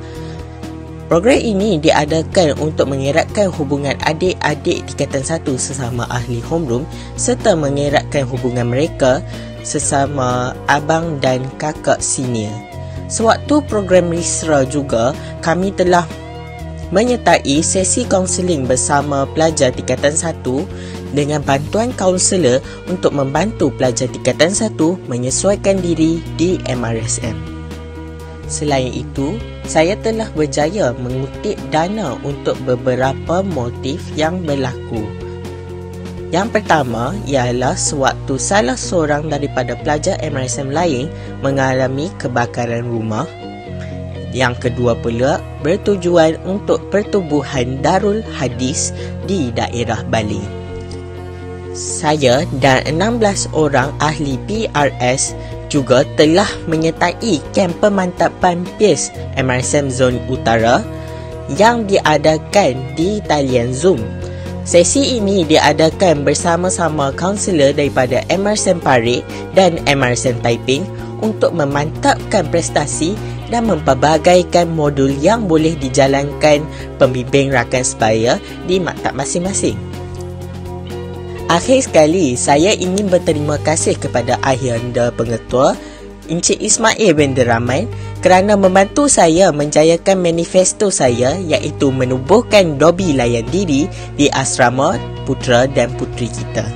Program ini diadakan untuk mengeratkan hubungan adik-adik tingkatan 1 sesama ahli homeroom serta mengeratkan hubungan mereka sesama abang dan kakak senior. Sewaktu program MISRA juga, kami telah menyertai sesi kaunseling bersama pelajar tingkatan 1 dengan bantuan kaunselor untuk membantu pelajar tingkatan 1 menyesuaikan diri di MRSM. Selain itu, saya telah berjaya mengutip dana untuk beberapa motif yang berlaku. Yang pertama ialah sewaktu salah seorang daripada pelajar MRSM lain mengalami kebakaran rumah. Yang kedua pula bertujuan untuk pertubuhan Darul Hadis di daerah Bali. Saya dan 16 orang ahli PRS juga telah menyertai kem pemantapan PIS MRSM Zon Utara yang diadakan di talian Zoom. Sesi ini diadakan bersama-sama kaunselor daripada MRSM Parit dan MRSM Taiping untuk memantapkan prestasi dan mempelbagaikan modul yang boleh dijalankan pembimbing rakan sebaya di maktab masing-masing. Akhir sekali, saya ingin berterima kasih kepada Ahli Pengetua Encik Ismail bin Rahman kerana membantu saya menjayakan manifesto saya iaitu menubuhkan dobi layan diri di asrama putera dan puteri kita.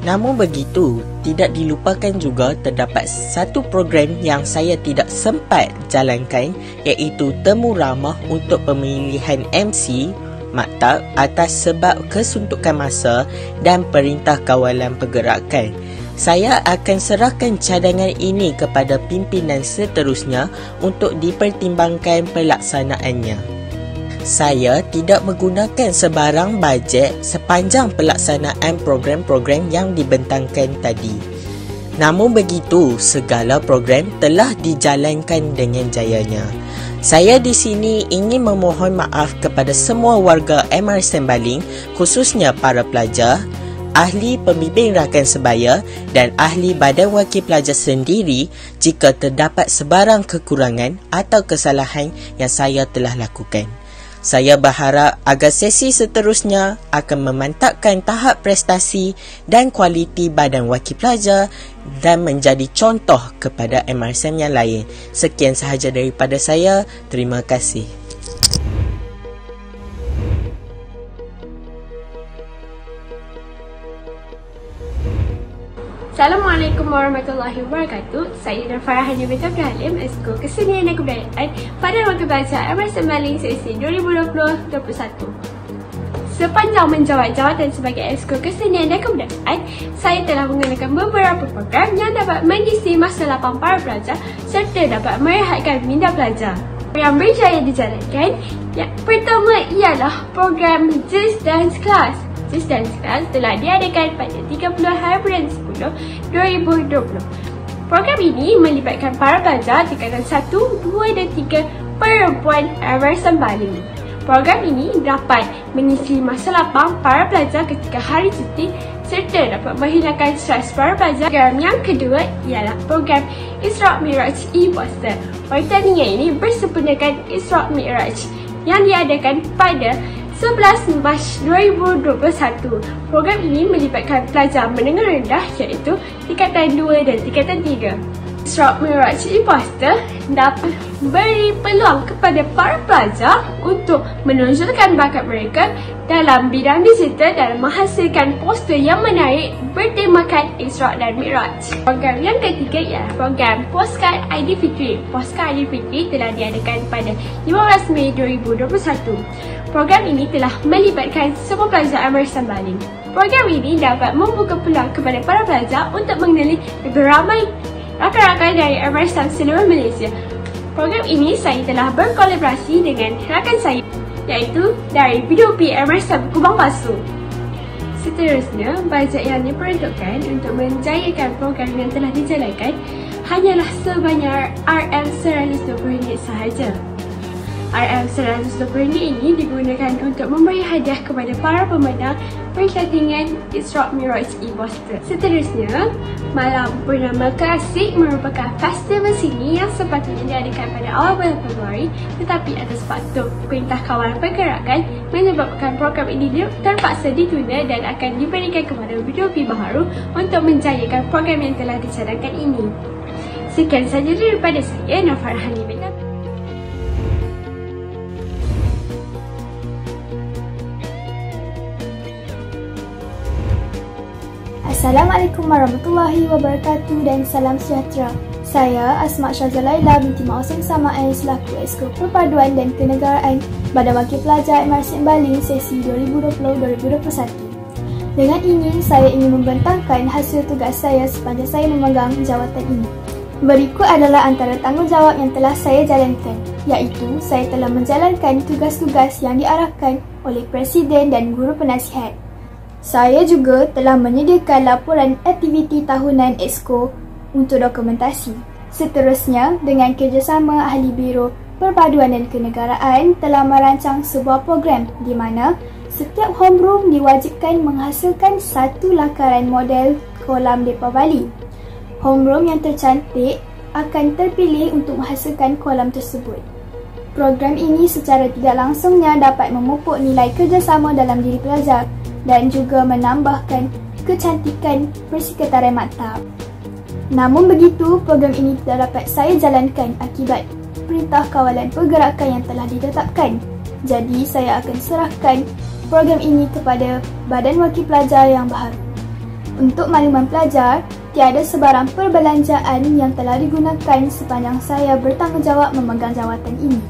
Namun begitu, tidak dilupakan juga terdapat satu program yang saya tidak sempat jalankan iaitu temu ramah untuk pemilihan MC maktab atas sebab kesuntukan masa dan perintah kawalan pergerakan. Saya akan serahkan cadangan ini kepada pimpinan seterusnya untuk dipertimbangkan pelaksanaannya. Saya tidak menggunakan sebarang bajet sepanjang pelaksanaan program-program yang dibentangkan tadi. Namun begitu, segala program telah dijalankan dengan jayanya. Saya di sini ingin memohon maaf kepada semua warga MRSM Baling, khususnya para pelajar, ahli pembimbing rakan sebaya dan ahli badan wakil pelajar sendiri jika terdapat sebarang kekurangan atau kesalahan yang saya telah lakukan. Saya berharap agar sesi seterusnya akan memantapkan tahap prestasi dan kualiti badan wakil pelajar dan menjadi contoh kepada MRSM yang lain. Sekian sahaja daripada saya. Terima kasih. Assalamualaikum warahmatullahi wabarakatuh. Saya dan Farahani binti Abdul Halim, Esko Kesenian dan Kebudayaan pada Wakil Pelajar MRSM Baling sesi 2020-21. Sepanjang menjawat jawatan sebagai Esko Kesenian dan Kebudayaan, saya telah menggunakan beberapa program yang dapat mengisi masa lapang para pelajar serta dapat merehatkan minda pelajar. Yang berjaya dijalankan, yang pertama ialah program Just Dance Class. Just Dance Class telah diadakan pada 30 hari bulan 10, 2020. Program ini melibatkan para pelajar tingkatan 1, 2 dan 3 perempuan MRSM Baling. Program ini dapat mengisi masa lapang para pelajar ketika hari cuti serta dapat menghilangkan stres para pelajar. Program yang kedua ialah program Isra' Mi'raj e-Poster. Pertandingan ini bersempurnakan Isra' Mi'raj yang diadakan pada 11 Mac 2021. Program ini melibatkan pelajar menengah rendah iaitu tingkatan 2 dan tingkatan 3. Isra' Mi'raj e-Poster dapat beri peluang kepada para pelajar untuk menonjolkan bakat mereka dalam bidang digital dan menghasilkan poster yang menarik bertemakan Isra' dan Mi'raj. Program yang ketiga ialah program Postcard Aidilfitri. Postcard Aidilfitri telah diadakan pada 15 Mei 2021. Program ini telah melibatkan semua pelajar MRSM Baling. Program ini dapat membuka peluang kepada para pelajar untuk mengenali lebih ramai rakan-rakan dari MRSM seluruh Malaysia. Program ini saya telah berkolaborasi dengan rakan saya iaitu dari BDOP MRSM Kubang Pasu. Seterusnya, bajet yang diperuntukkan untuk menjayakan program yang telah dijalankan hanyalah sebanyak RM120 sahaja. RM120 ini digunakan untuk memberi hadiah kepada para pemenang pertandingan Isra' Mi'raj e-Poster. Seterusnya, Malam Purnama Klasik merupakan festival seni yang sepatutnya diadakan pada awal bulan Februari, tetapi atas faktor Perintah Kawalan Pergerakan menyebabkan program ini terpaksa ditunda dan akan diberikan kepada BDOP baharu untuk menjayakan program yang telah dicadangkan ini. Sekian sahaja daripada saya, Farahani binti. Assalamualaikum warahmatullahi wabarakatuh dan salam sejahtera. Saya Asma Syazalaila binti Mausin Samael selaku Exco Perpaduan dan Kenegaraan Badan Wakil Pelajar MR Sembaling sesi 2020-2021. Dengan ini, saya ingin membentangkan hasil tugas saya sepanjang saya memegang jawatan ini. Berikut adalah antara tanggungjawab yang telah saya jalankan, iaitu saya telah menjalankan tugas-tugas yang diarahkan oleh Presiden dan Guru Penasihat. Saya juga telah menyediakan laporan aktiviti tahunan Exco untuk dokumentasi. Seterusnya, dengan kerjasama Ahli Biro Perpaduan dan Kenegaraan telah merancang sebuah program di mana setiap homeroom diwajibkan menghasilkan satu lakaran model kolam Depa Bali. Homeroom yang tercantik akan terpilih untuk menghasilkan kolam tersebut. Program ini secara tidak langsungnya dapat memupuk nilai kerjasama dalam diri pelajar dan juga menambahkan kecantikan persekitaran maktab. Namun begitu, program ini tidak dapat saya jalankan akibat perintah kawalan pergerakan yang telah ditetapkan. Jadi, saya akan serahkan program ini kepada Badan Wakil Pelajar yang baharu. Untuk makluman pelajar, tiada sebarang perbelanjaan yang telah digunakan sepanjang saya bertanggungjawab memegang jawatan ini.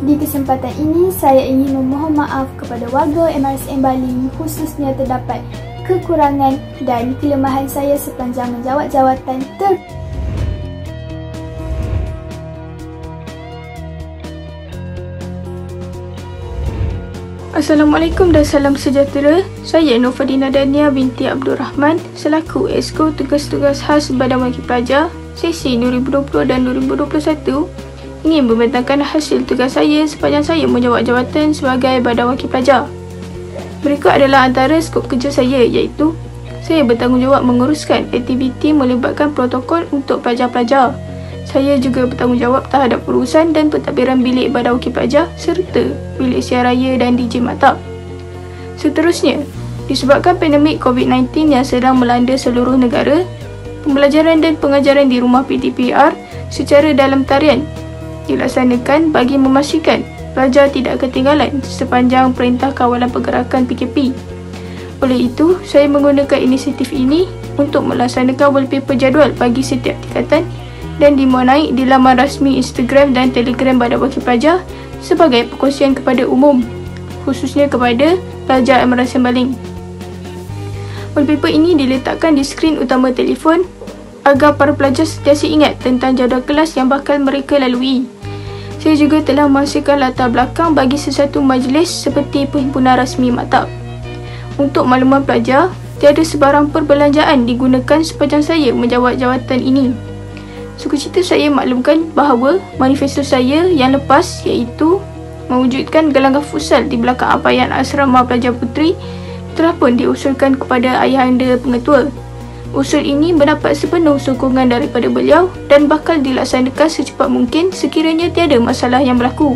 Di kesempatan ini, saya ingin memohon maaf kepada warga MRSM Baling khususnya terdapat kekurangan dan kelemahan saya sepanjang menjawat jawatan Assalamualaikum dan salam sejahtera. Saya Nurfadina Dania binti Abdul Rahman selaku Exco Tugas-Tugas Khas Badan Wakil Pelajar sesi 2020 dan 2021 ingin membentangkan hasil tugas saya sepanjang saya menjawat jawatan sebagai Badan Wakil Pelajar. Berikut adalah antara skop kerja saya, iaitu saya bertanggungjawab menguruskan aktiviti melibatkan protokol untuk pelajar-pelajar. Saya juga bertanggungjawab terhadap urusan dan pentadbiran bilik Badan Wakil Pelajar serta bilik siar raya dan DJ maktab. Seterusnya, disebabkan pandemik COVID-19 yang sedang melanda seluruh negara, pembelajaran dan pengajaran di rumah PTPR secara dalam tarian dilaksanakan bagi memastikan pelajar tidak ketinggalan sepanjang perintah kawalan pergerakan PKP. Oleh itu, saya menggunakan inisiatif ini untuk melaksanakan wallpaper jadual bagi setiap tingkatan dan dimuat naik di laman rasmi Instagram dan Telegram Badan Wakil Pelajar sebagai perkongsian kepada umum, khususnya kepada pelajar MR Sembaling. Wallpaper ini diletakkan di skrin utama telefon agar para pelajar sentiasa ingat tentang jadual kelas yang bakal mereka lalui. Saya juga telah menghasilkan latar belakang bagi sesuatu majlis seperti perhimpunan rasmi maktab. Untuk makluman pelajar, tiada sebarang perbelanjaan digunakan sepanjang saya menjawat jawatan ini. Sukacita saya maklumkan bahawa manifesto saya yang lepas iaitu mewujudkan gelanggang futsal di belakang ampayan asrama pelajar puteri telah pun diusulkan kepada ayahanda pengetua. Usul ini mendapat sepenuh sokongan daripada beliau dan bakal dilaksanakan secepat mungkin sekiranya tiada masalah yang berlaku.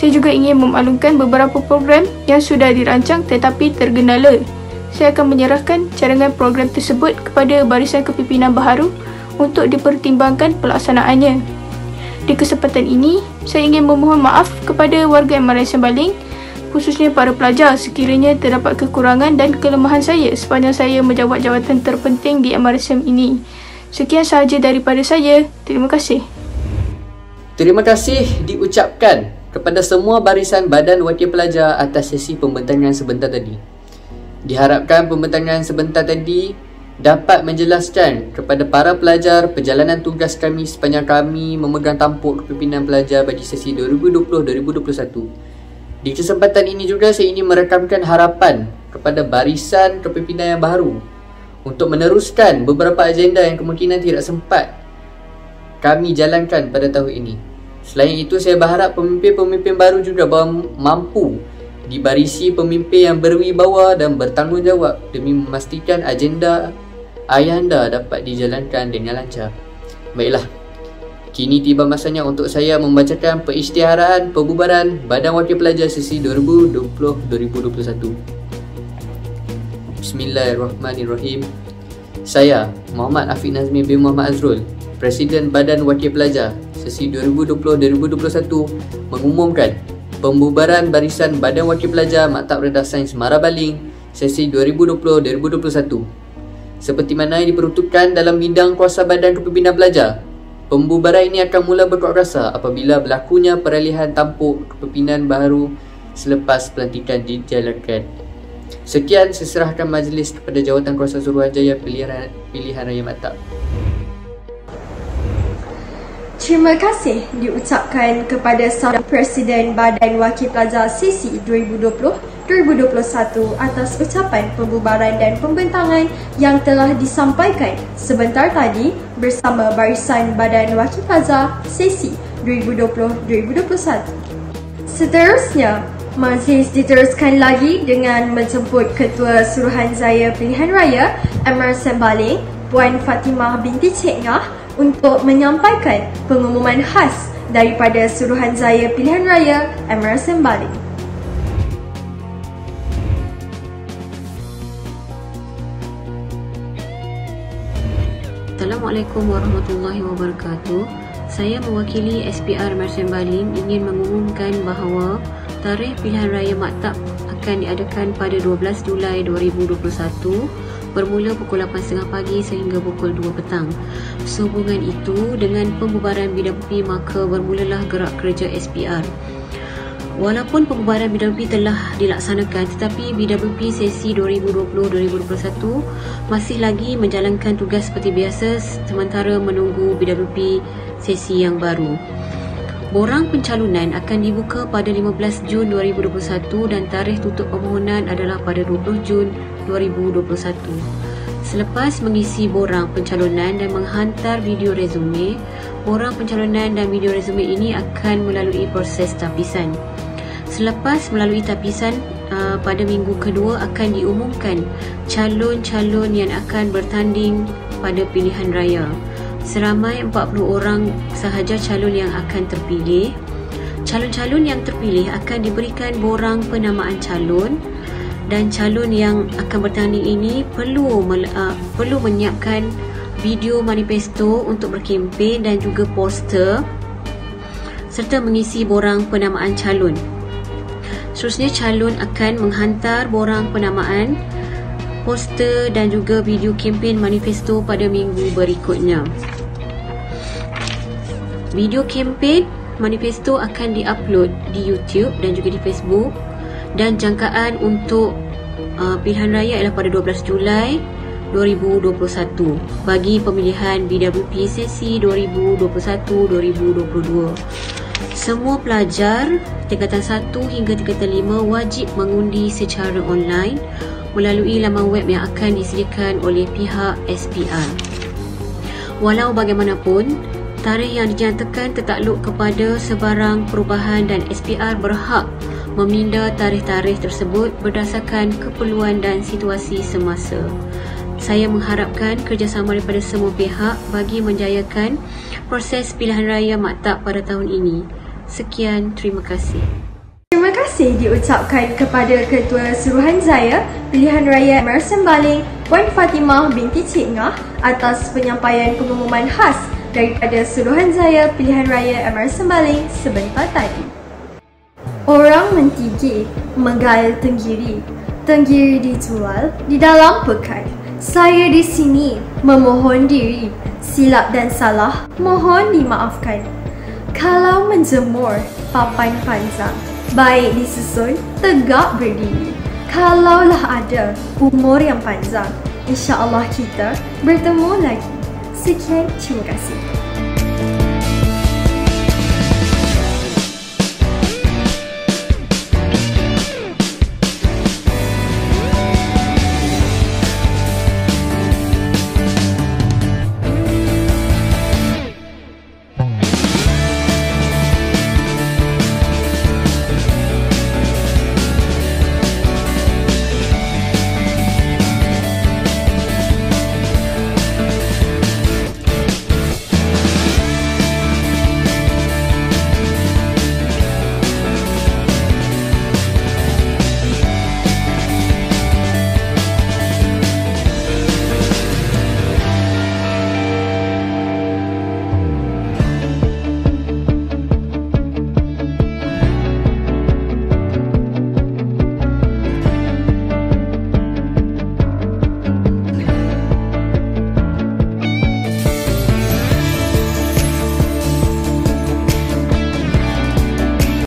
Saya juga ingin memaklumkan beberapa program yang sudah dirancang tetapi tergendala. Saya akan menyerahkan cadangan program tersebut kepada barisan kepimpinan baharu untuk dipertimbangkan pelaksanaannya. Di kesempatan ini, saya ingin memohon maaf kepada warga MR Sembaling, khususnya para pelajar sekiranya terdapat kekurangan dan kelemahan saya sepanjang saya menjawat jawatan terpenting di MRSM ini. Sekian sahaja daripada saya. Terima kasih. Terima kasih diucapkan kepada semua barisan Badan Wakil Pelajar atas sesi pembentangan sebentar tadi. Diharapkan pembentangan sebentar tadi dapat menjelaskan kepada para pelajar perjalanan tugas kami sepanjang kami memegang tampuk kepimpinan pelajar bagi sesi 2020-2021. Di kesempatan ini juga saya ingin merekamkan harapan kepada barisan kepimpinan yang baru untuk meneruskan beberapa agenda yang kemungkinan tidak sempat kami jalankan pada tahun ini. Selain itu, saya berharap pemimpin-pemimpin baru juga mampu dibarisi pemimpin yang berwibawa dan bertanggungjawab demi memastikan agenda ayahanda dapat dijalankan dengan lancar. Baiklah, kini tiba masanya untuk saya membacakan perisytiharan pembubaran Badan Wakil Pelajar sesi 2020-2021. Bismillahirrahmanirrahim. Saya, Muhammad Afiq Nazmi bin Muhammad Azrul, Presiden Badan Wakil Pelajar sesi 2020-2021 mengumumkan pembubaran barisan Badan Wakil Pelajar Maktab Rendah Sains Mara Baling sesi 2020-2021. seperti mana yang diperuntukkan dalam bidang kuasa badan kepimpinan pelajar. Pembubaran ini akan mula berkuat kuasa apabila berlakunya peralihan tampuk kepimpinan baru selepas pelantikan dijalankan. Sekian, saya serahkan majlis kepada Jawatan Kuasa Suruhanjaya Pilihan Raya Maktab. Terima kasih diucapkan kepada Saudara Presiden Badan Wakil Pelajar sesi 2020-2021 atas ucapan pembubaran dan pembentangan yang telah disampaikan sebentar tadi bersama Barisan Badan Wakil Pelajar sesi 2020-2021. Seterusnya, majlis diteruskan lagi dengan menjemput Ketua Suruhanjaya Pilihan Raya MR Sembaling, Puan Fatimah binti Cik Ngah untuk menyampaikan pengumuman khas daripada Suruhanjaya Pilihan Raya MR Sembaling. Assalamualaikum warahmatullahi wabarakatuh. Saya mewakili SPR MR Sembaling ingin mengumumkan bahawa tarikh Pilihan Raya Maktab akan diadakan pada 12 Julai 2021 bermula pukul 8.30 pagi sehingga pukul 2 petang. Sehubungan itu, dengan pembubaran BWP maka bermulalah gerak kerja SPR. Walaupun pembubaran BWP telah dilaksanakan, tetapi BWP sesi 2020-2021 masih lagi menjalankan tugas seperti biasa sementara menunggu BWP sesi yang baru. Borang pencalonan akan dibuka pada 15 Jun 2021 dan tarikh tutup permohonan adalah pada 20 Jun 2021. Selepas mengisi borang pencalonan dan menghantar video resume, borang pencalonan dan video resume ini akan melalui proses tapisan. Selepas melalui tapisan, pada minggu kedua akan diumumkan calon-calon yang akan bertanding pada pilihan raya. Seramai 40 orang sahaja calon yang akan terpilih. Calon-calon yang terpilih akan diberikan borang penamaan calon dan calon yang akan bertanding ini perlu menyiapkan video manifesto untuk berkempen dan juga poster serta mengisi borang penamaan calon. Seterusnya, calon akan menghantar borang penamaan, poster dan juga video kempen manifesto pada minggu berikutnya. Video kempen manifesto akan diupload di YouTube dan juga di Facebook dan jangkaan untuk pilihan raya adalah pada 12 Julai 2021 bagi pemilihan BWP sesi 2021-2022. Semua pelajar tingkatan 1 hingga tingkatan 5 wajib mengundi secara online melalui laman web yang akan disediakan oleh pihak SPR. Walau bagaimanapun, tarikh yang dinyatakan tertakluk kepada sebarang perubahan dan SPR berhak meminda tarikh-tarikh tersebut berdasarkan keperluan dan situasi semasa. Saya mengharapkan kerjasama daripada semua pihak bagi menjayakan proses pilihan raya Maktab pada tahun ini. Sekian, terima kasih. Terima kasih diucapkan kepada Ketua Suruhanjaya Pilihan Raya MR Sembaling, Puan Fatimah binti Cik Ngah atas penyampaian pengumuman khas daripada Suruhanjaya Pilihan Raya MR Sembaling sebentar tadi. Orang mentinggi, menggal tenggiri. Tenggiri dijual di dalam pekan. Saya di sini memohon diri. Silap dan salah, mohon dimaafkan. Kalau menjemur, papan panjang. Baik disusun, tegak berdiri. Kalaulah ada umur yang panjang, insya-Allah kita bertemu lagi. Sekian, terima kasih.